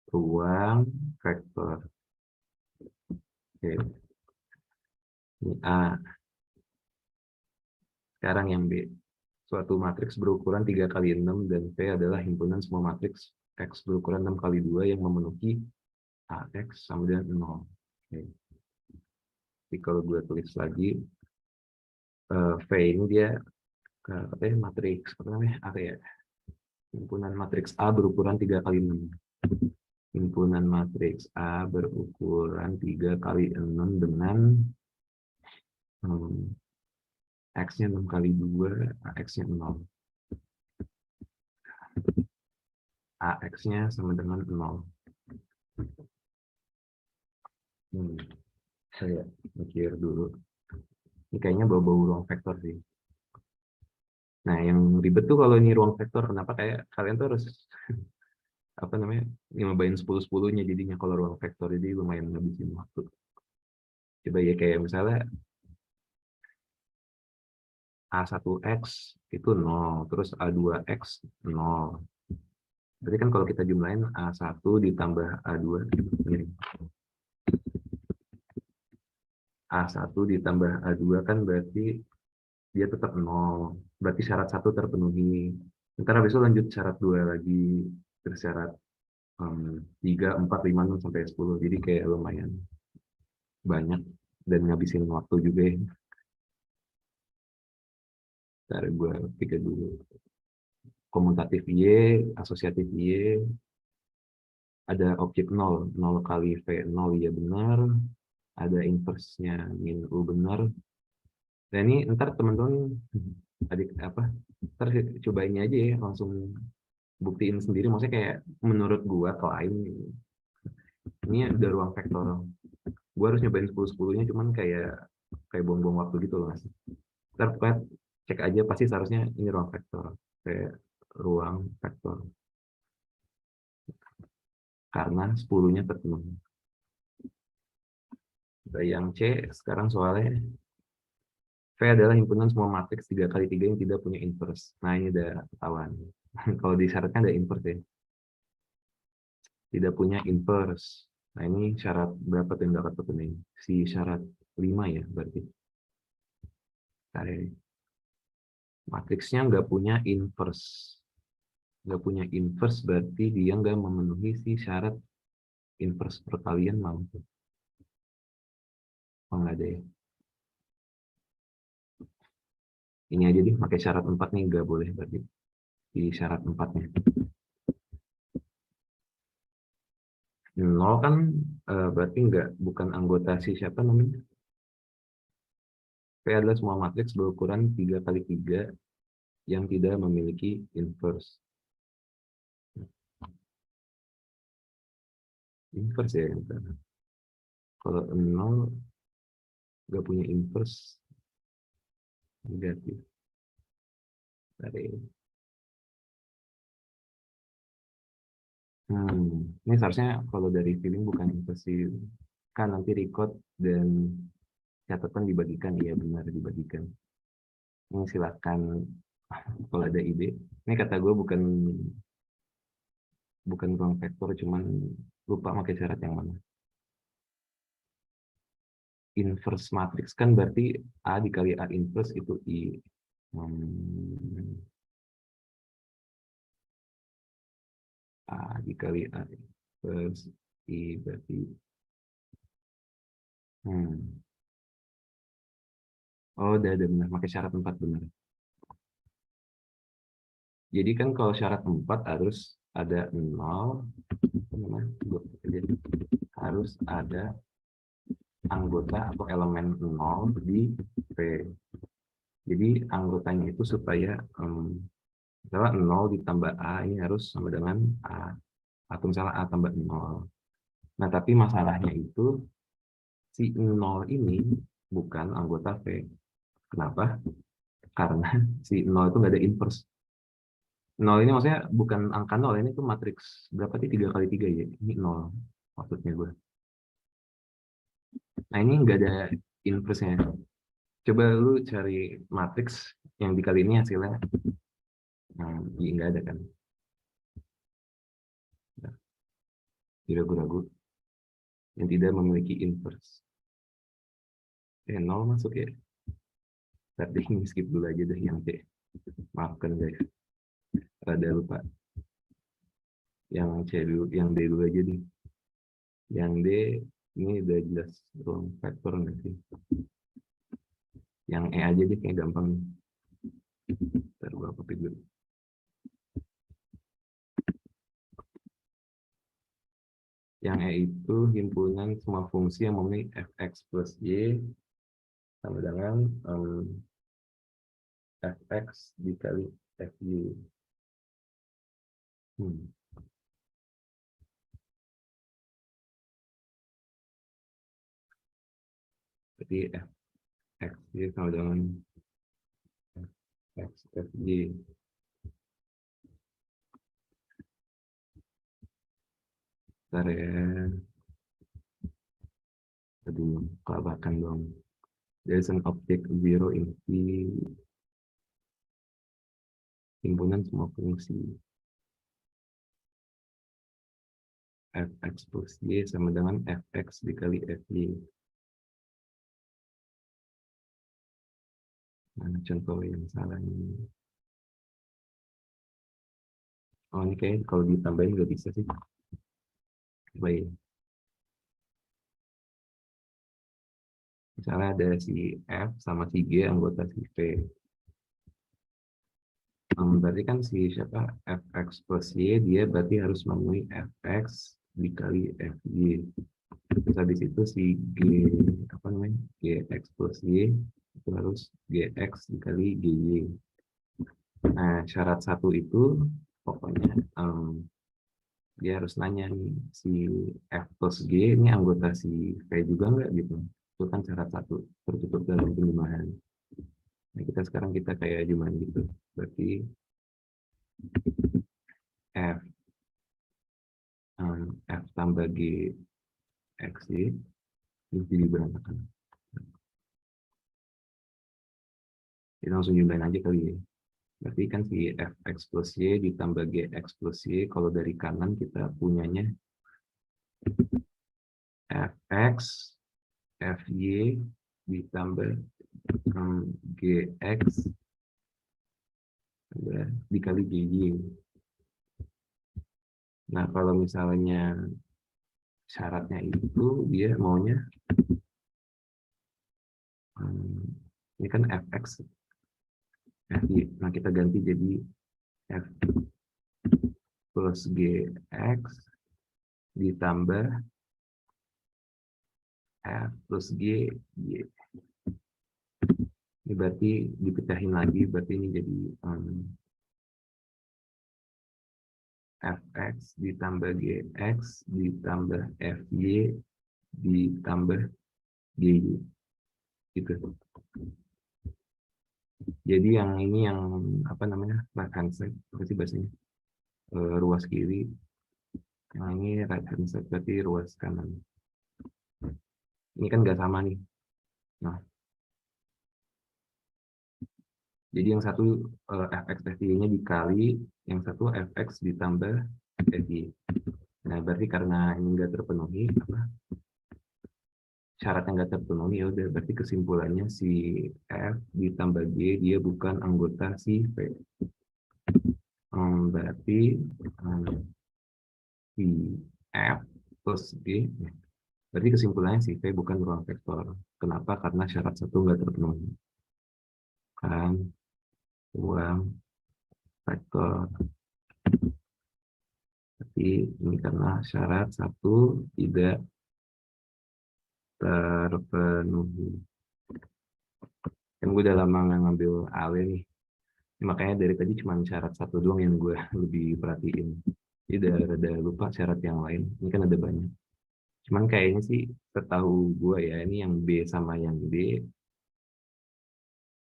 ruang vektor. Oke. Ini A. Sekarang yang B. Suatu matriks berukuran 3 kali 6 dan V adalah himpunan semua matriks X berukuran 6 kali 2 yang memenuhi AX sama dengan 0. Oke. Jadi kalau gue tulis lagi, V ini dia katanya matriks apa namanya area himpunan matriks A berukuran 3 kali 6. Himpunan matriks A berukuran 3 kali 6 dengan X-nya 6 kali 2, AX-nya 0. AX-nya sama dengan 0. Saya mikir dulu. Ini kayaknya bau-bau ruang vektor sih. Nah, yang ribet tuh kalau ini ruang vektor, kenapa kayak kalian tuh harus apa namanya nyobain 10-10-nya jadinya kalau ruang vektor, jadi lumayan ngabisin waktu. Coba ya kayak misalnya A1X itu 0, terus A2X 0. Berarti kan kalau kita jumlahin A1 ditambah A2, ini. A1 ditambah A2 kan berarti dia tetap 0. Berarti syarat 1 terpenuhi. Ntar habis itu lanjut syarat 2 lagi, terus syarat 3, 4, 5, 6, sampai 10. Jadi kayak lumayan banyak dan ngabisin waktu juga ya. Ntar gue pikir dulu. Komutatif Y, asosiatif Y, ada objek 0. 0 kali V, 0 ya benar. Ada inverse-nya min U benar. Dan ini ntar teman-teman adik apa, ntar cobain aja ya, langsung buktiin sendiri. Maksudnya kayak menurut gua lain ini udah ruang vektor. Gua harus nyobain 10-10-nya, cuman kayak buang-buang waktu gitu loh mas. Ntar pokoknya cek aja, pasti seharusnya ini ruang vektor, kayak ruang vektor karena 10-nya terpenuhi. Yang C sekarang soalnya V adalah himpunan semua matriks 3x3 yang tidak punya inverse. Nah ini udah ketahuan. Kalau disyaratkan ada inverse ya. Tidak punya inverse. Nah ini syarat berapa tuh yang dapat terpenuhi? Si syarat 5 ya berarti. Matriksnya nggak punya inverse. Nggak punya inverse berarti dia nggak memenuhi si syarat inverse perkalian mampu. Oh nggak ada ya. Ini aja deh, pakai syarat 4 nih nggak boleh berarti. Di syarat 4-nya. 0 kan berarti bukan anggota si siapa namanya. P adalah semua matriks berukuran 3x3 yang tidak memiliki inverse. Inverse ya. Kalau 0 nggak punya inverse, negatif. Ini seharusnya kalau dari feeling bukan inversi, kan nanti record dan catatan dibagikan, iya benar dibagikan. Ini silakan kalau ada ide. Ini kata gue bukan ruang vektor, cuman lupa pakai syarat yang mana. Inverse matrix kan berarti A dikali A inverse itu I. A dikali A inverse I berarti oh udah benar, pakai syarat 4 benar. Jadi kan kalau syarat 4 harus ada 0, harus ada anggota atau elemen 0 di P. Jadi anggotanya itu supaya misalnya 0 ditambah A ini harus sama dengan A. Atau misalnya A tambah 0. Nah tapi masalahnya itu si 0 ini bukan anggota P. Kenapa? Karena si 0 itu nggak ada inverse. 0 ini maksudnya bukan angka 0, ini tuh matriks berapa sih, 3x3 ya? Ini 0 maksudnya gue. Nah ini nggak ada inverse-nya. Coba lu cari matriks yang dikali ini hasilnya. Nah, nggak ada kan. Nah, ragu-ragu yang tidak memiliki inverse. 0 masuk ya. Tapi ini skip dulu aja deh yang C. Maafkan guys. Rada lupa. Yang C dulu, yang D dulu aja deh. Yang D ini udah jelas ruang vektor nggak sih? Yang E aja deh kayak gampang. Ntar gua copy dulu. Yang E itu himpunan semua fungsi yang memiliki fx plus y sama dengan fx dikali fy. Jadi fx y sama dengan fx fy. Bentar ya. Aduh, kelabakan dong. There is an object 0 in P. Himpunan semua fungsi. fx plus y sama dengan fx dikali fy. Mana contoh yang salah ini? Oh, ini kayak kalau ditambahin nggak bisa sih. Baik. Misalnya ada si F sama si G anggota si V. Berarti kan si siapa fx plus y dia berarti harus memenuhi fx dikali fy. Terus habis itu si g apa namanya gx plus y itu harus gx dikali gy. Nah syarat satu itu pokoknya dia harus nanya nih si f plus g ini anggota si v juga nggak gitu. Itu kan syarat satu tertutup dalam penjumlahan. Nah kita sekarang kita kayak jumain gitu. Berarti f f tambah g x y ini jadi berantakan. Kita langsung jumlahin aja kali ya. Berarti kan si fx plus y ditambah gx plus y, kalau dari kanan kita punyanya fx, fy ditambah gx dikali gy. Nah, kalau misalnya syaratnya itu dia maunya ini kan fx, fy. Nah, kita ganti jadi f plus gx ditambah f plus g, y. Ini berarti dipecahin lagi, berarti ini jadi fx ditambah gx ditambah fy ditambah gy gitu. Jadi yang ini yang apa namanya right hand side, apa sih bahasanya, ruas kiri. Yang ini right hand side berarti ruas kanan. Ini kan nggak sama nih. Nah, jadi yang satu fx fy-nya dikali, yang satu fx ditambah fy. Nah, berarti karena ini nggak terpenuhi, syaratnya nggak terpenuhi, ya udah berarti kesimpulannya si F ditambah G dia bukan anggota si V. Berarti si F plus G, berarti kesimpulannya si V bukan ruang vektor. Kenapa? Karena syarat satu nggak terpenuhi. Kan ruang vektor. Tapi ini karena syarat satu tidak terpenuhi. Kan gue udah lama nggak ngambil AW nih. Makanya dari tadi cuma syarat satu doang yang gue lebih perhatiin. Jadi udah lupa syarat yang lain. Ini kan ada banyak. Cuman kayaknya sih setahu gue ya, ini yang B sama yang D,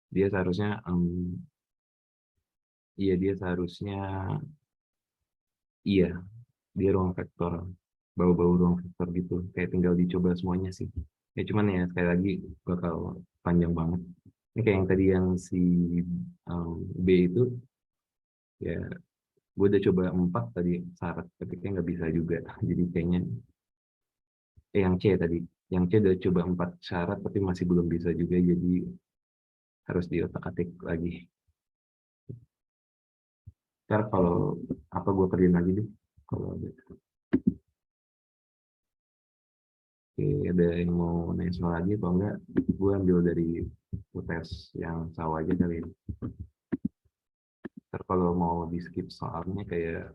dia seharusnya, iya dia seharusnya, iya dia ruang vektor, bau-bau ruang vektor gitu. Kayak tinggal dicoba semuanya sih. Ya cuman ya sekali lagi bakal panjang banget. Ini kayak yang tadi yang si B itu, ya gue udah coba 4 tadi syarat, tapi kayak nggak bisa juga. Jadi kayaknya yang C tadi, yang C udah coba 4 syarat tapi masih belum bisa juga, jadi harus diotak-atik lagi. Ntar kalau apa gue kerjain lagi deh kalau ada. Oke, ada yang mau nanya soal lagi atau enggak, gue ambil dari UTS yang sawa aja kali ini. Ntar kalau mau di skip soalnya kayak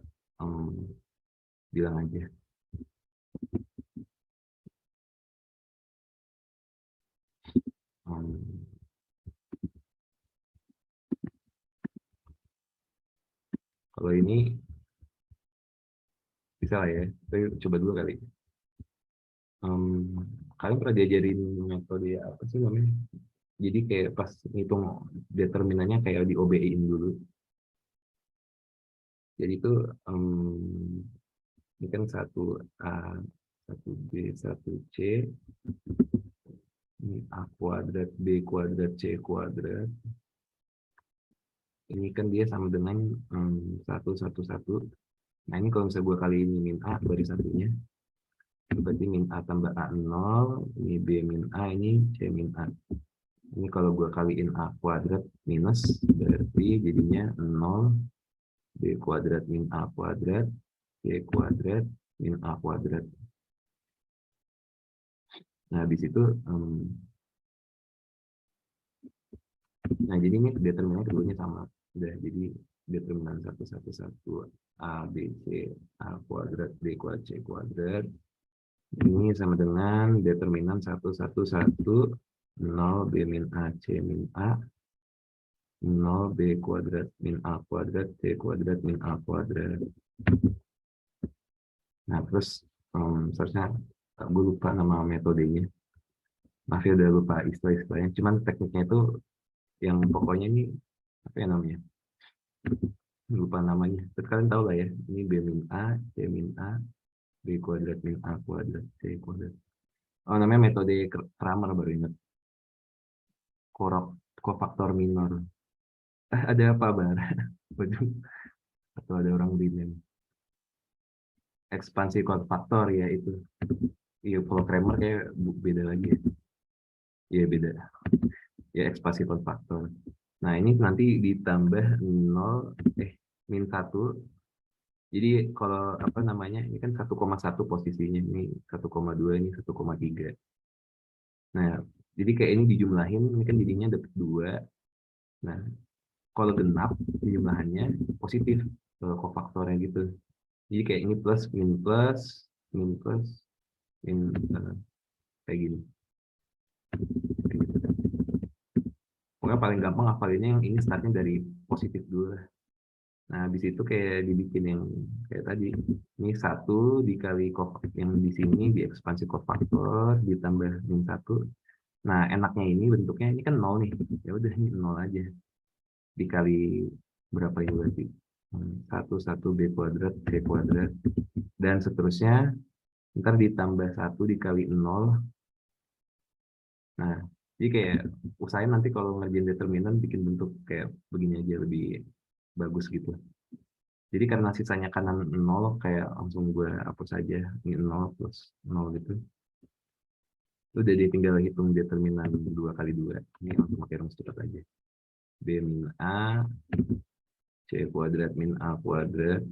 bilang aja. Kalau ini bisa lah ya, tapi coba dulu kali. Kalian pernah diajarin metode apa sih namanya? Jadi kayak pas ngitung determinannya kayak di OBE-in dulu. Jadi itu ini kan 1A, 1B, 1C, ini A kuadrat, B kuadrat, C kuadrat. Ini kan dia sama dengan 1, 1, 1. Nah ini kalau misalnya gue kali ini min A baris satunya, berarti min A tambah A 0, ini B min A, ini C min A. Ini kalau gue kaliin A kuadrat minus, berarti jadinya 0, B kuadrat min A kuadrat, C kuadrat min A kuadrat. Nah, habis itu, nah jadi ini determinan keduanya sama. Udah, jadi determinan 1, 1, 1, A, B, C, A kuadrat, B kuadrat, C kuadrat. Ini sama dengan determinan 1, 1, 1, 0, B min A, C min A, 0, B kuadrat min A kuadrat, C kuadrat min A kuadrat. Nah, terus seharusnya gue lupa nama metodenya. Maaf ya udah lupa istilah-istilahnya. Cuman tekniknya itu yang pokoknya ini apa ya namanya? Lupa namanya. Terus kalian tahu lah ya. Ini B min A, C min A, B kuadrat min A kuadrat, C kuadrat. Oh, namanya metode Kramer baru ingat. Kofaktor minor. Ada apa, Bar? Atau ada orang beriman? Ekspansi kofaktor ya itu. Iya, kalau Kramer kayak beda lagi ya. Iya, beda. Ya, ekspansi kofaktor. Nah, ini nanti ditambah 0, min 1. Jadi kalau apa namanya, ini kan 1,1 posisinya, ini 1,2, ini 1,3. Nah, jadi kayak ini dijumlahin, ini kan jadinya dapat 2. Nah, kalau genap jumlahannya positif kofaktornya gitu. Jadi kayak ini plus, min plus, min plus, min kayak gini. Kayak gitu. Pokoknya paling gampang hafalinnya yang ini startnya dari positif dulu. Nah, habis itu kayak dibikin yang kayak tadi. Ini 1 dikali kofaktor yang di sini diekspansi kofaktor ditambah min 1. Nah, enaknya ini bentuknya ini kan 0 nih. Ya udah ini 0 aja. Dikali berapa ini berarti? 1 B kuadrat, C kuadrat, dan seterusnya. Ntar ditambah 1 dikali 0. Nah, jadi kayak usahain nanti kalau ngerjain determinan bikin bentuk kayak begini aja lebih bagus gitu. Jadi karena sisanya kanan 0, kayak langsung gue hapus aja. Ini 0 plus 0 gitu. Udah dia tinggal hitung determinan 2 kali 2. Ini langsung pakai rumus cepat aja. B min A, C kuadrat min A kuadrat,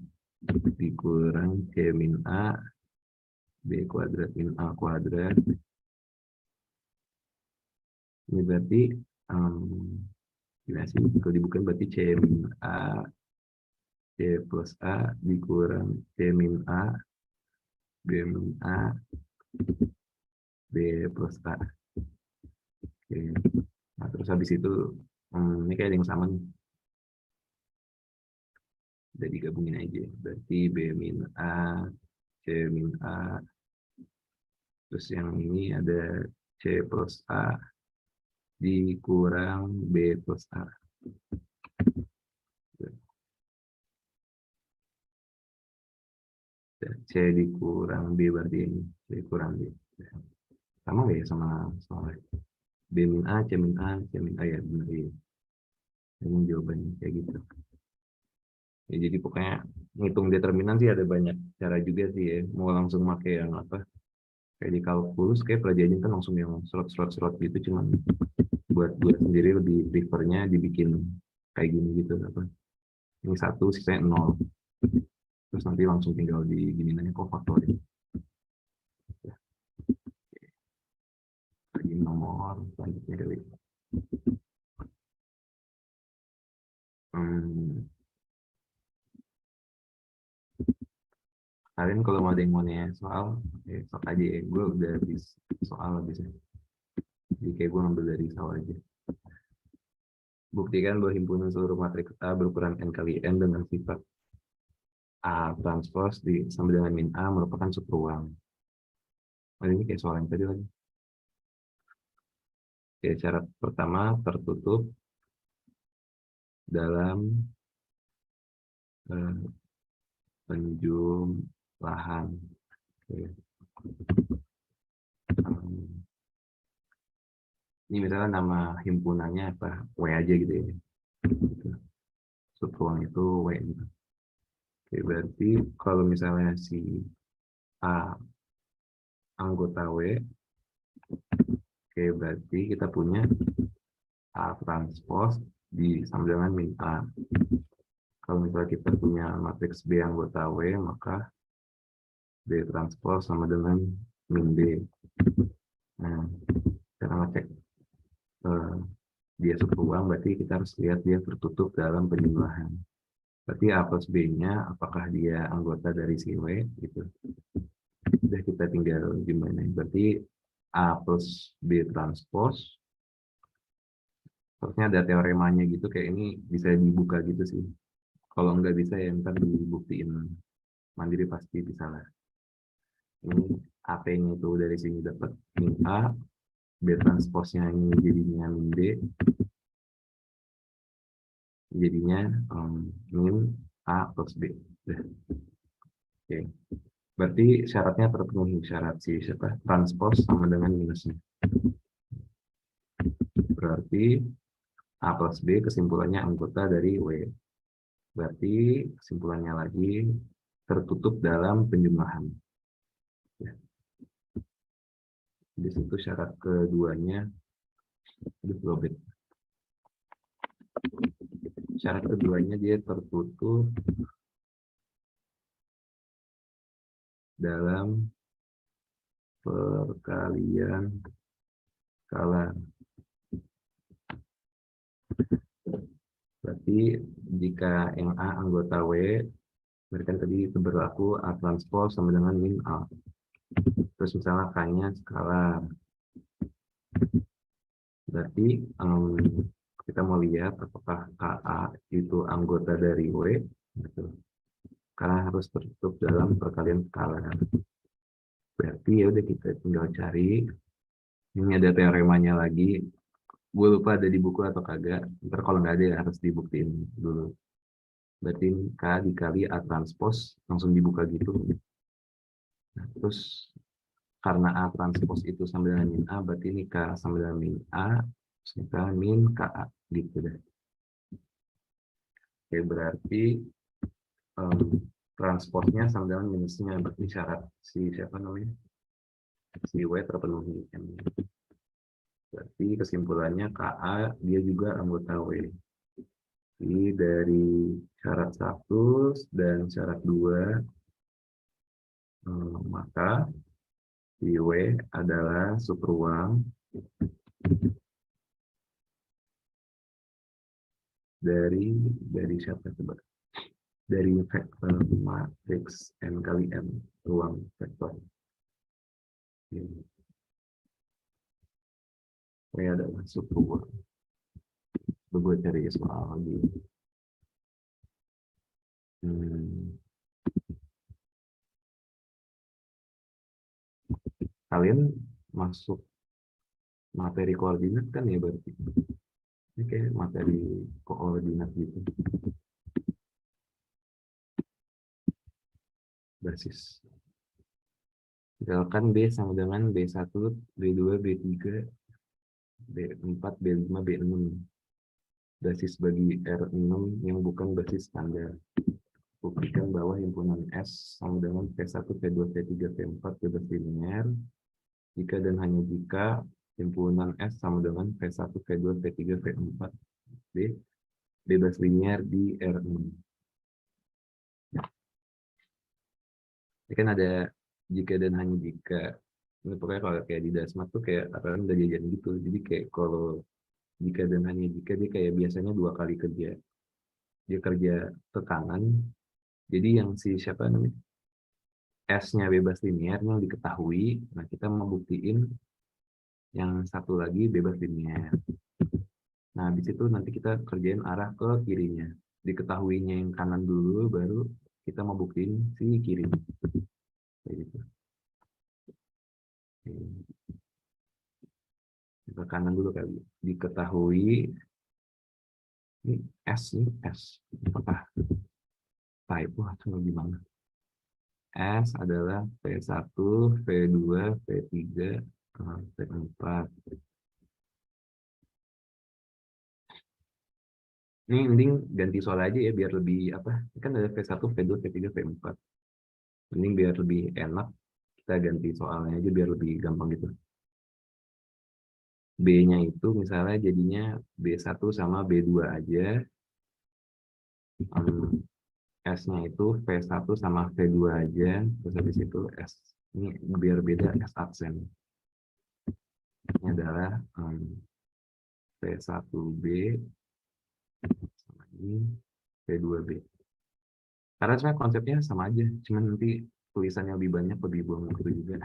dikurang C min A, B kuadrat min A kuadrat. Ini berarti, gimana sih? Kalau dibuka berarti C min A, C plus A, dikurang C min A, B min A, B plus A. Oke. Nah, terus habis itu, ini kayak yang sama nih. Udah digabungin aja. Berarti B min A, C min A, terus yang ini ada C plus A, dikurang B plus A. C dikurang B berarti ini. C kurang B. Sama nggak ya sama soal B min A, C min A, C min A ya benar ya. Ini jawabannya kayak gitu. Ya, jadi pokoknya ngitung determinan sih ada banyak cara juga sih ya. Mau langsung pakai yang apa? Kayak di kalkulus kayak pelajarannya kan langsung yang slot gitu, cuman buat gue sendiri lebih prefernya dibikin kayak gini gitu apa? Ini 1 sisanya 0. Terus nanti langsung tinggal di gini nanya kofaktorin. Ya, lagi nomor selanjutnya dari kalian kalau mau ada yang mau nanya soal, sok aja ya. Gue udah habis soal habisnya. Jadi kayak gue ngambil dari soal aja. Buktikan bahwa himpunan seluruh matriks A berukuran n kali n dengan sifat A transpose sama dengan min A merupakan subruang. Oh, ini kayak soal yang tadi lagi. Oke, syarat pertama tertutup dalam penjumlahan. Oke. Ini misalnya nama himpunannya apa? W aja gitu ya. Subruang itu W gitu. Oke, berarti kalau misalnya si A anggota W, oke, berarti kita punya A transpose sama dengan min A. Kalau misalnya kita punya matriks B anggota W, maka B transpose sama dengan min B. Nah, cara ngecek dia subruang, berarti kita harus lihat dia tertutup dalam penjumlahan. Berarti A plus B-nya, apakah dia anggota dari si W, gitu. Udah kita tinggal jumlahin. Berarti A plus B transpose, harusnya ada teoremanya gitu, kayak ini bisa dibuka gitu sih. Kalau nggak bisa ya ntar dibuktiin mandiri pasti bisa lah. Ini AP-nya itu dari sini dapat min A, B transpose-nya ini jadinya min B, jadinya min A plus B. Oke. Berarti syaratnya terpenuhi, syarat si transpose sama dengan minusnya. Berarti A plus B kesimpulannya anggota dari W. Berarti kesimpulannya lagi tertutup dalam penjumlahan. Ya. Di situ syarat keduanya, syarat keduanya dia tertutup dalam perkalian skala. Berarti jika yang A anggota W, berarti kan tadi itu berlaku A transpose sama dengan min A. Terus misalnya K-nya skala. Berarti kita mau lihat apakah KA itu anggota dari W, gitu. Karena harus tertutup dalam perkalian skala. Berarti ya udah kita tinggal cari. Ini ada teoremanya lagi. Gue lupa ada di buku atau kagak. Ntar kalau nggak ada ya harus dibuktiin dulu. Berarti K dikali A transpose langsung dibuka gitu. Nah, terus karena A transpose itu sama dengan min A, berarti ini K sama dengan min A, kita min KA gitu deh. Oke, berarti transportnya sama dengan minusnya, berarti syarat si siapa namanya, si W terpenuhi. Berarti kesimpulannya KA dia juga anggota W. Jadi dari syarat 1 dan syarat 2, maka si W adalah subruang dari siapa coba? Dari vektor matriks n kali n, ruang vektor. Ini adalah subruang. Gue cari soal lagi. Kalian masuk materi koordinat kan ya berarti? Ini kayak materi koordinat gitu. Basis. Misalkan B sama dengan B1, B2, B3, B4, B5, B6. Basis bagi R6 yang bukan basis standar. Buktikan bahwa himpunan S sama dengan P1, P2, P3, P4 bebas linear. Jika dan hanya jika himpunan S sama dengan P1, P2, P3, P4 B bebas linear di R6. Ini kan ada jika dan hanya jika. Ini pokoknya kalau kayak di Dasmat tuh kayak orang udah jajan gitu. Jadi kayak kalau jika dan hanya jika dia kayak biasanya 2 kali kerja. Dia kerja ke kanan. Jadi yang si siapa namanya? S-nya bebas linear yang diketahui. Nah, kita mau buktiin yang satu lagi bebas linear. Nah, di situ nanti kita kerjain arah ke kirinya. Diketahuinya yang kanan dulu, baru kita mau buktiin si kirinya. Kayak gitu. Ke kanan dulu kali. Diketahui ini S nih S. Apakah typo atau gimana? S adalah P1, V2, V3, V4. Ini mending ganti soal aja ya biar lebih apa? Kan ada V1, V2, V3, V4. Mending biar lebih enak kita ganti soalnya aja biar lebih gampang gitu. B-nya itu misalnya jadinya B1 sama B2 aja. S-nya itu V1 sama V2 aja. Terus habis itu S. Ini biar beda S aksen. Ini adalah V1B sama ini V2B. Karena sebenarnya konsepnya sama aja. Cuman nanti tulisannya lebih banyak, lebih buang waktu juga.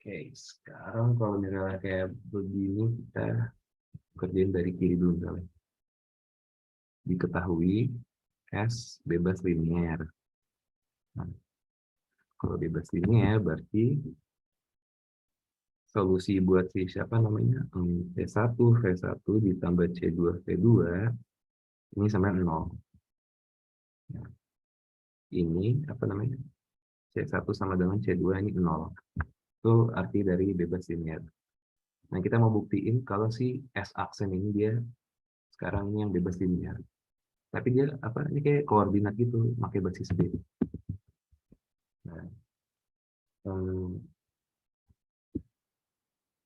Oke, sekarang kalau misalnya kayak begini kita kerjain dari kiri dulu misalnya. Diketahui S bebas linier. Nah, kalau bebas linier berarti solusi buat si siapa namanya V1 V1 ditambah C2 V2 ini sama 0. Nah, ini apa namanya C1 sama dengan C2 ini 0. Itu arti dari bebas linier. Nah, kita mau buktiin kalau si S aksen ini dia sekarang ini yang bebas linier. Tapi dia apa ini kayak koordinat gitu, pakai basis B. Nah,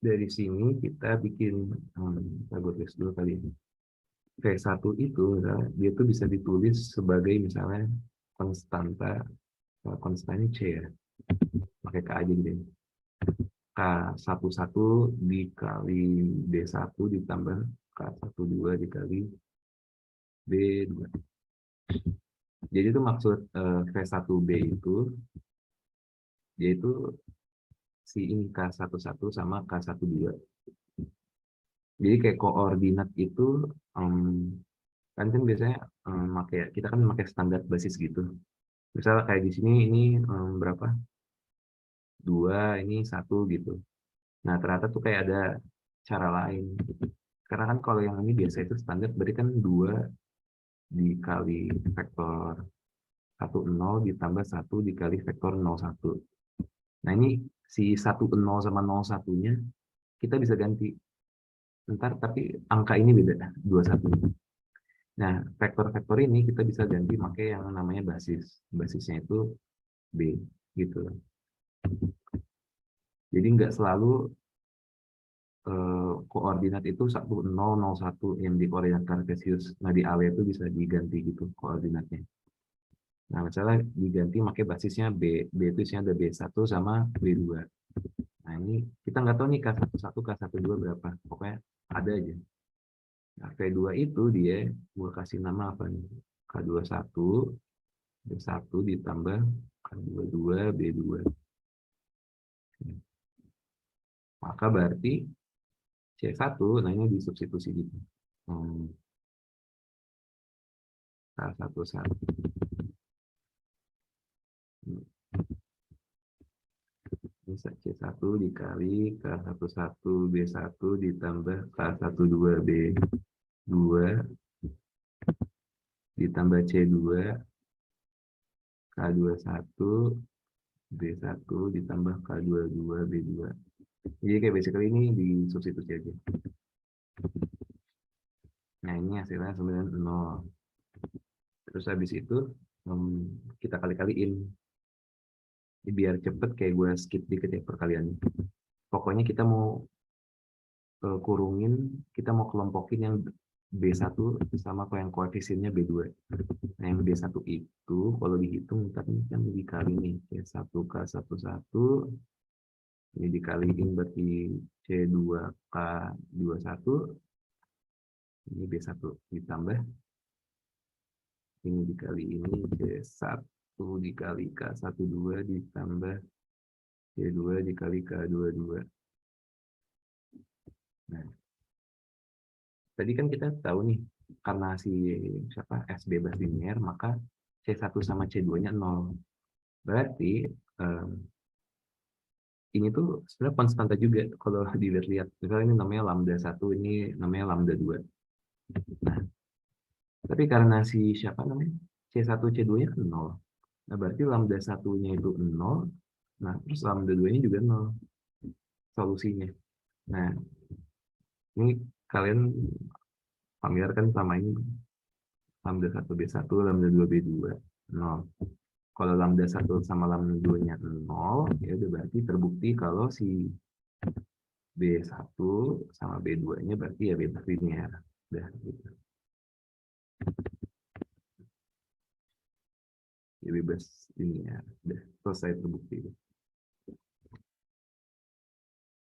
dari sini kita bikin kita tulis dulu kali ini. V1 itu misalnya, dia tuh bisa ditulis sebagai misalnya konstannya C ya. Pakai K aja gitu. K11 dikali B1 ditambah K12 dikali B2. Jadi itu maksud V1B itu yaitu si ini K11 sama K12. Jadi kayak koordinat itu kan biasanya kita kan pakai standar basis gitu. Misal kayak di sini ini berapa? 2, ini 1 gitu. Nah, ternyata tuh kayak ada cara lain. Karena kan kalau yang ini biasa itu standar berarti kan 2 dikali vektor 10 ditambah 1 dikali vektor 01. Nah, ini si 10 sama 01-nya kita bisa ganti. Ntar tapi angka ini beda, 21. Nah, vektor-vektor ini kita bisa ganti pakai yang namanya basis. Basisnya itu B gitu. Jadi nggak selalu koordinat itu 1001 yang di koordinat kartesius. Nah, di AW itu bisa diganti gitu koordinatnya. Nah, misalnya diganti pakai basisnya B. B itu isinya ada B1 sama B2. Nah, ini kita nggak tahu nih K11, K12 berapa. Pokoknya ada aja. Nah, V2 itu dia gue kasih nama apa nih? K21, B1 ditambah K22, B2. Maka berarti C1, nah ini disubstitusi gitu. K11. Bisa C1 dikali K11 B1 ditambah K12 B2 ditambah C2 K21 B1 ditambah K22 B2. Jadi kayak basically ini disubstitusi aja. Nah, ini hasilnya sebenarnya 0. Terus habis itu kita kali-kaliin. Biar cepet kayak gue skip dikit ya perkalian. Pokoknya kita mau kurungin, kita mau kelompokin yang B1 sama yang koefisiennya B2. Nah, yang B1 itu kalau dihitung ntar ini kan dikali nih C1 K11 ini dikaliin berarti C2K21 ini B1 ditambah ini dikali ini C1 dikali K12 ditambah C2 dikali K22. Nah, tadi kan kita tahu nih karena si siapa S bebas linier maka C1 sama C2-nya 0. Berarti ini tuh sebenarnya konstanta juga kalau dilihat-lihat. Misalnya ini namanya lambda 1, ini namanya lambda 2. Nah, tapi karena si siapa namanya C1 C2-nya kan 0. Nah, berarti lambda 1-nya itu 0. Nah, terus lambda 2-nya juga 0 solusinya. Nah, ini kalian familiar kan sama ini lambda 1 B1, lambda 2 B2, 0. Kalau lambda 1 sama lambda 2-nya 0, ya udah berarti terbukti kalau si B1 sama B2-nya berarti ya bebas linear. Udah gitu. Ya bebas linear. Udah selesai terbukti.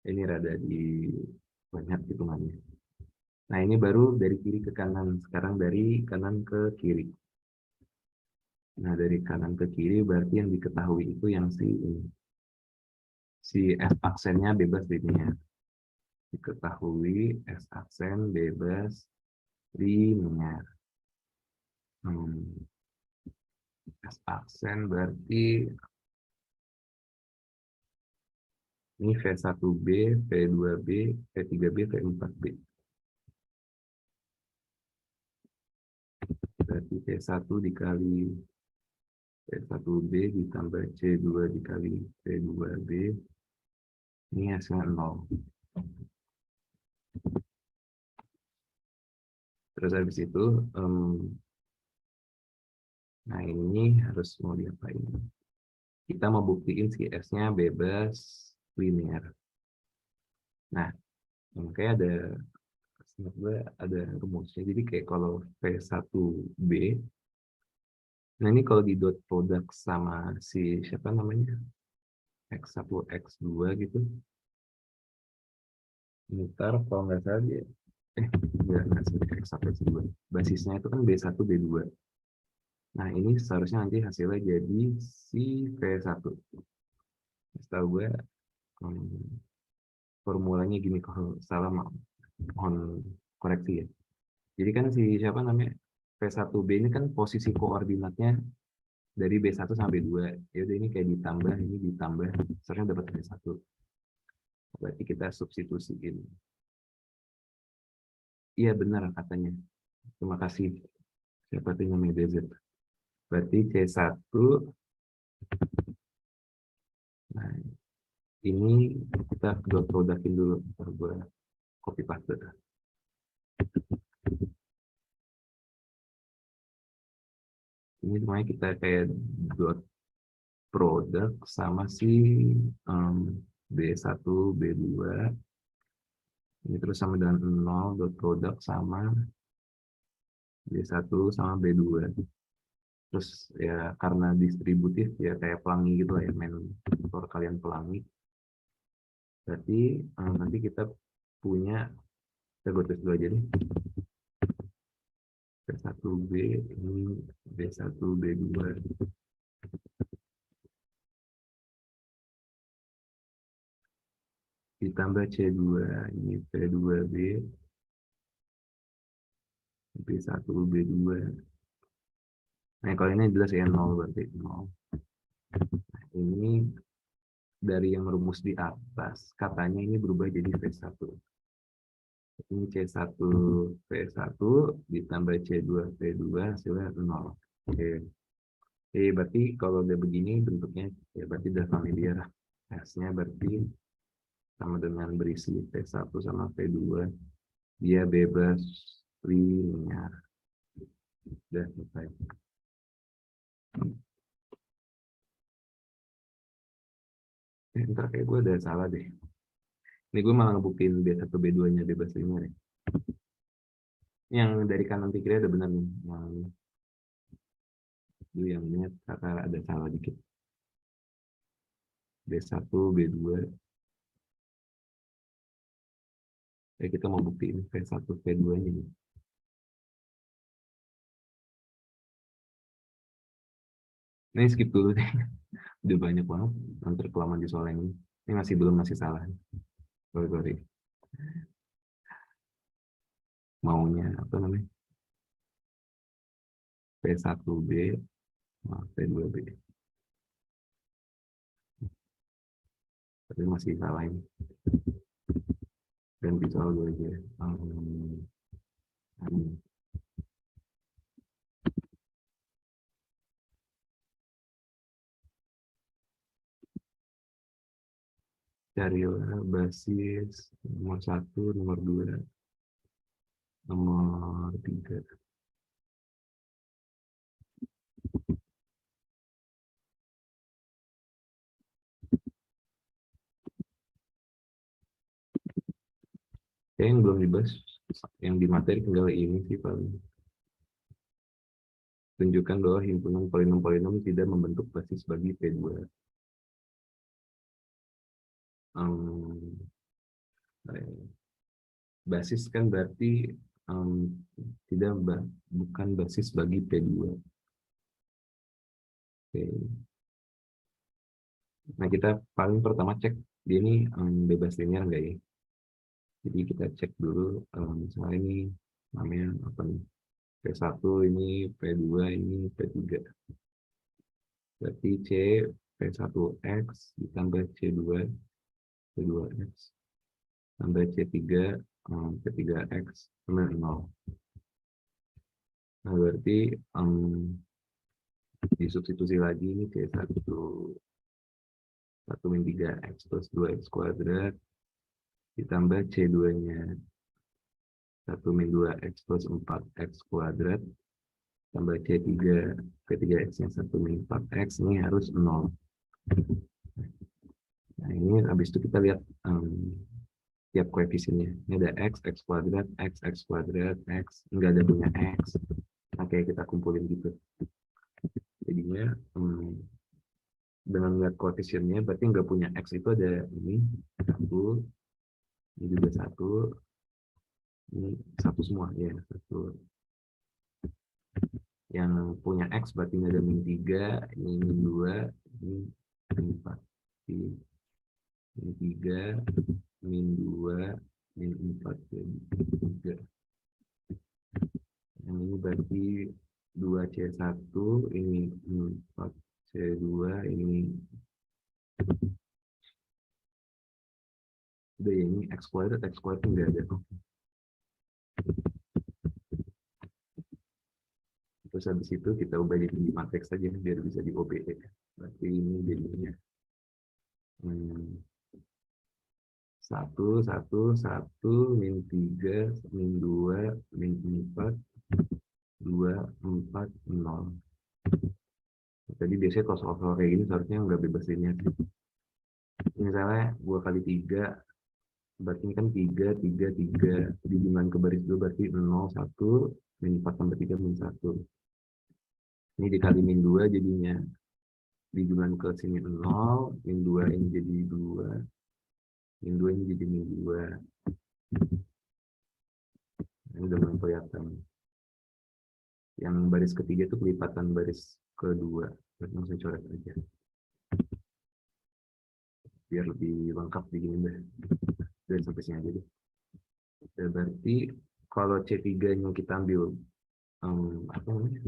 Ini rada di banyak hitungannya. Nah, ini baru dari kiri ke kanan. Sekarang dari kanan ke kiri. Nah, dari kanan ke kiri berarti yang diketahui itu yang si F aksennya bebas linear. Diketahui S aksen bebas linear. S aksen berarti ini V1B, V2B, V3B, V4B. Berarti V1 dikali V1B ditambah C2 dikali V2B. Ini hasilnya 0. Terus habis itu, nah ini harus mau diapain? Kita mau buktiin si S-nya bebas linear. Nah, kayak ada rumusnya. Jadi kayak kalau V1B, nah ini kalau di dot product sama si siapa namanya? X1, X2 gitu. Ntar kalau nggak salah dia, nggak seperti X1, X2. Basisnya itu kan B1, B2. Nah, ini seharusnya nanti hasilnya jadi si V1. Setahu gue, formulanya gini, kalau salah mohon koreksi ya. Jadi kan si siapa namanya V1B ini kan posisi koordinatnya dari B1 sampai B2. Ya udah ini kayak ditambah, ini ditambah, seharusnya dapat B1. Berarti kita substitusiin. Iya benar katanya. Terima kasih. Siapa tuh namanya DZ. Berarti C1. Nah, ini kita dot productin dulu. Ntar gue copy paste. Ini semuanya kita kayak dot product sama si B1, B2. Ini terus sama dengan 0 dot product sama B1 sama B2. Terus ya karena distributif ya kayak pelangi gitu lah ya, main kalau kalian pelangi. Berarti nanti kita punya, kita gue tulis dulu aja nih. B1B, ini B1, B2. Ditambah C2, ini B2B, B1, B2. Nah, kalau ini jelas ya 0 berarti 0. Nah, ini dari yang rumus di atas, katanya ini berubah jadi V1. Ini C1 V1 ditambah C2 V2 hasilnya 0. Oke. Berarti kalau udah begini bentuknya ya berarti udah familiar. S-nya berarti sama dengan berisi V1 sama V2. Dia bebas linear. Udah selesai. Ntar kayak gue udah salah deh. Ini gue malah ngebuktiin B1 B2-nya bebas linear. Yang dari kanan ke kiri ada benar nih. Yang ini kata ada salah dikit. B1, B2. Kita mau buktiin V1, V2-nya nih. Ini skip dulu deh. Udah banyak banget. Nanti kelamaan di soal ini. Ini masih salah. Sorry. Maunya apa namanya? P1B, P2B. Tapi masih salah ini. Dan di soal gue aja. Carilah basis nomor 1, nomor 2. nomor 3. Yang belum dibahas, yang di materi tinggal ini sih paling. Tunjukkan bahwa himpunan polinom-polinom tidak membentuk basis bagi P2. Basis kan berarti tidak bukan basis bagi P2. Oke. Nah, kita paling pertama cek dia ini bebas linear enggak ya. Jadi kita cek dulu, misalnya ini namanya apa nih, P1 ini, P2 ini, P3. Berarti C P1X ditambah C2 P2X tambah C3 P3X sama 0. Nah, berarti disubstitusi lagi ini C1 min 3X plus 2X kuadrat ditambah C2-nya 1 min 2X plus 4X kuadrat tambah C3 P3X-nya 1 min 4X ini harus 0. Nah, ini habis itu kita lihat tiap koefisiennya. Ini ada X kuadrat, X kuadrat, X, nggak ada punya X. Oke, kita kumpulin gitu. Jadinya dengan lihat koefisiennya, berarti nggak punya X itu ada ini, 1, ini juga 1, ini 1 semua, ya 1. Yang punya X berarti ini ada min 3, ini min 2, ini min 4. Ini min 3, min 2, min 4, min 3. Yang ini berarti 2C1, ini 4C2, ini udah ya, ini X kuadrat enggak ada. Terus habis itu kita ubah jadi matriks saja biar bisa di OBE. Berarti ini jadinya 1, 1, 1, min 3, min 2, min 4, 2, 4, 0. Tadi biasanya kalau soal kayak gini seharusnya nggak bebas linear. Misalnya 2 kali 3, berarti ini kan 3, 3, 3. Dijumlahin ke baris 2 berarti 0, 1, min 4 tambah 3, min 1. Ini dikali min 2 jadinya dijumlahin ke sini 0, min 2 ini jadi 2, min 2 ini jadi min 2. Ini udah mulai kelihatan. Yang baris ketiga itu kelipatan baris kedua. Berarti saya coret aja. Biar lebih lengkap begini deh. Dan sampai sini aja deh. Berarti kalau C3 yang kita ambil apa namanya?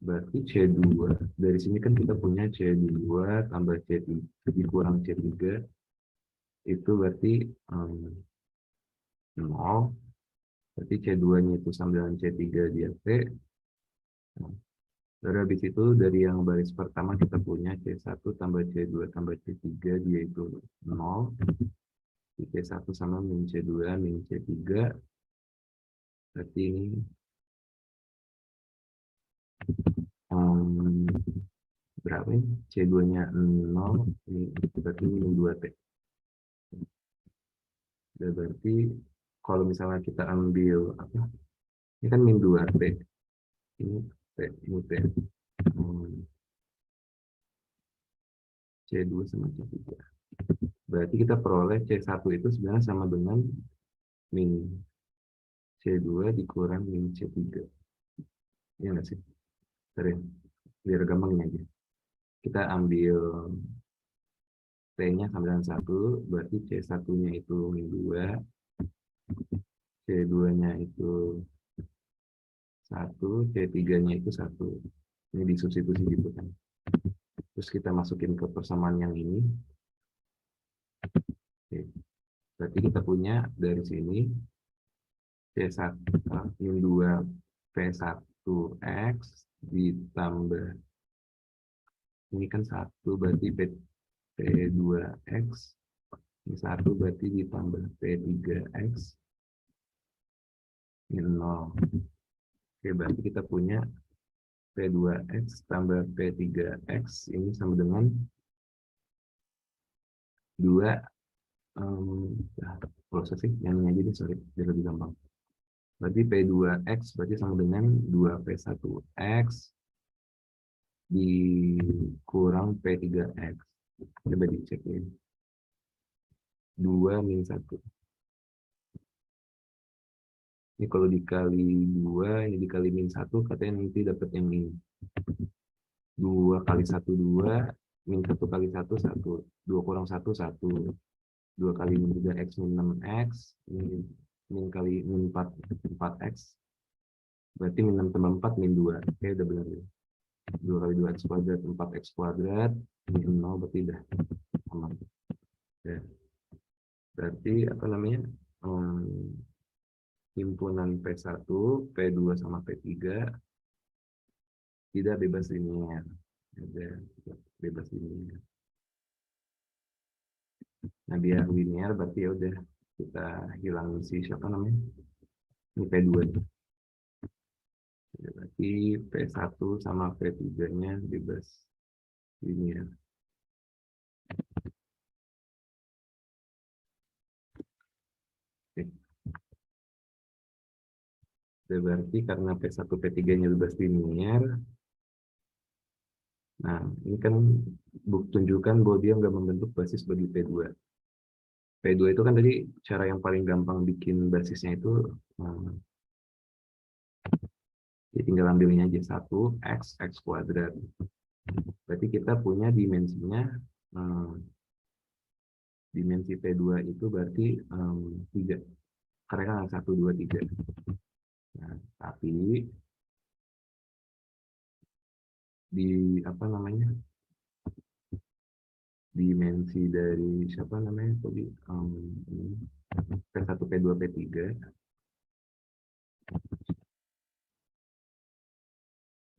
Berarti C2. Dari sini kan kita punya C2 tambah C3 dikurang C3 itu berarti 0. Berarti C2-nya itu sama dengan C3 dia P. Lalu habis itu dari yang baris pertama kita punya C1 tambah C2 tambah C3 dia itu 0. C1 sama min C2 min C3. Berarti ini berapa ini? C2-nya 0, ini berarti min 2T. Berarti kalau misalnya kita ambil apa? Ini kan min 2T. Ini T, ini T. C2 sama C3. Berarti kita peroleh C1 itu sebenarnya sama dengan min C2 dikurang min C3. Iya nggak sih? Biar gampang ini aja. Kita ambil T-nya sama dengan 1, berarti C1-nya itu min 2, C2-nya itu 1, C3-nya itu 1. Ini disubstitusi gitu kan. Terus kita masukin ke persamaan yang ini. Oke. Berarti kita punya dari sini C1 min 2 P1X ditambah ini kan 1 berarti P2X, ini 1 berarti ditambah P3X min 0. Oke, berarti kita punya P2X tambah P3X ini sama dengan 2, proses sih, yang ini aja deh, sorry, biar lebih gampang. Berarti P2X berarti sama dengan 2P1X dikurang P3X. Coba dicek ya. 2 min 1. Ini kalau dikali 2, ini dikali min 1, katanya nanti dapat yang ini. 2 kali 1, 2. Min 1 kali 1, 1. 2 kurang 1, 1. 2 kali min 3X min 6X. Min kali min 4, 4X. Berarti min 6 tambah 4, min 2. Oke, udah benar ya. 2 kali 2X kuadrat, 4X kuadrat. Min 0, berarti udah aman. Ya. Berarti, apa namanya? Himpunan P1, P2 sama P3 tidak bebas linier. Ada bebas linier. Nah, biar linear berarti ya udah kita hilang si siapa namanya? Ini P2. Ya, berarti P1 sama P3-nya bebas linier. Oke. Berarti karena P1 P3-nya bebas linier. Nah, ini kan tunjukkan bahwa dia nggak membentuk basis bagi P2. P2 itu kan tadi cara yang paling gampang bikin basisnya itu, ya tinggal ambilnya aja 1, X kuadrat. Berarti kita punya dimensinya, dimensi P2 itu berarti 3. Karena kan 1, 2, 3. Nah, tapi di apa namanya, dimensi dari siapa namanya tadi, P1, P2, P3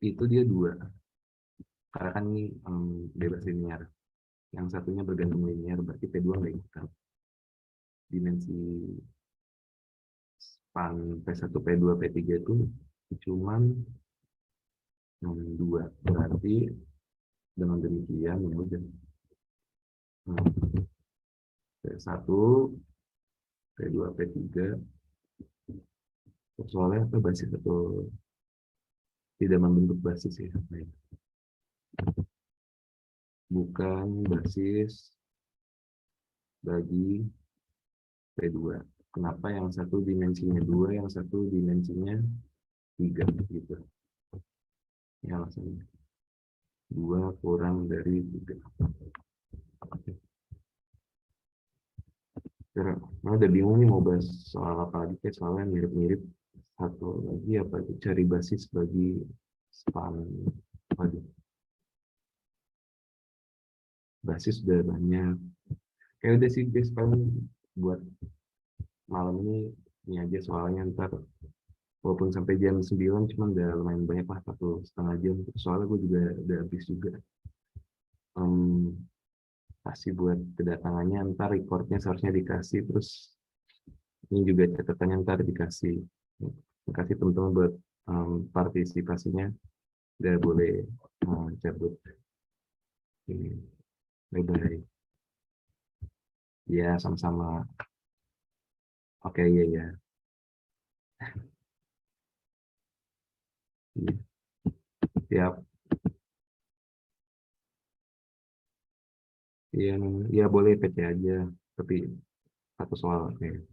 itu dia 2. Karena kan ini bebas linear. Yang satunya bergantung linear, berarti P2 nggak ikutan. Dimensi span P1, P2, P3 itu cuman 2. Berarti dengan demikian ya udah, P1, P2, P3 soalnya apa basis atau tidak membentuk basis ya. Bukan basis bagi P2. Kenapa yang satu dimensinya 2, yang satu dimensinya 3 gitu. Ini alasannya. 2 kurang dari 3. Nah, udah bingung nih mau bahas soal apa lagi, kayak soalnya mirip-mirip. Satu lagi apa itu, cari basis bagi span. Waduh. Basis udah banyak. Kayak udah sih guys, paling buat malam ini aja soalnya, ntar walaupun sampai jam 9 cuman udah lumayan banyak lah, 1,5 jam. Soalnya gue juga udah habis juga. Kasih buat kedatangannya, ntar recordnya seharusnya dikasih, terus ini juga catatannya ntar dikasih. Kasih teman-teman buat partisipasinya, udah boleh cabut. Bye bye. Ya, sama-sama. Oke, iya ya. Siap. Ya, ya boleh PC aja, tapi satu soal. Oke.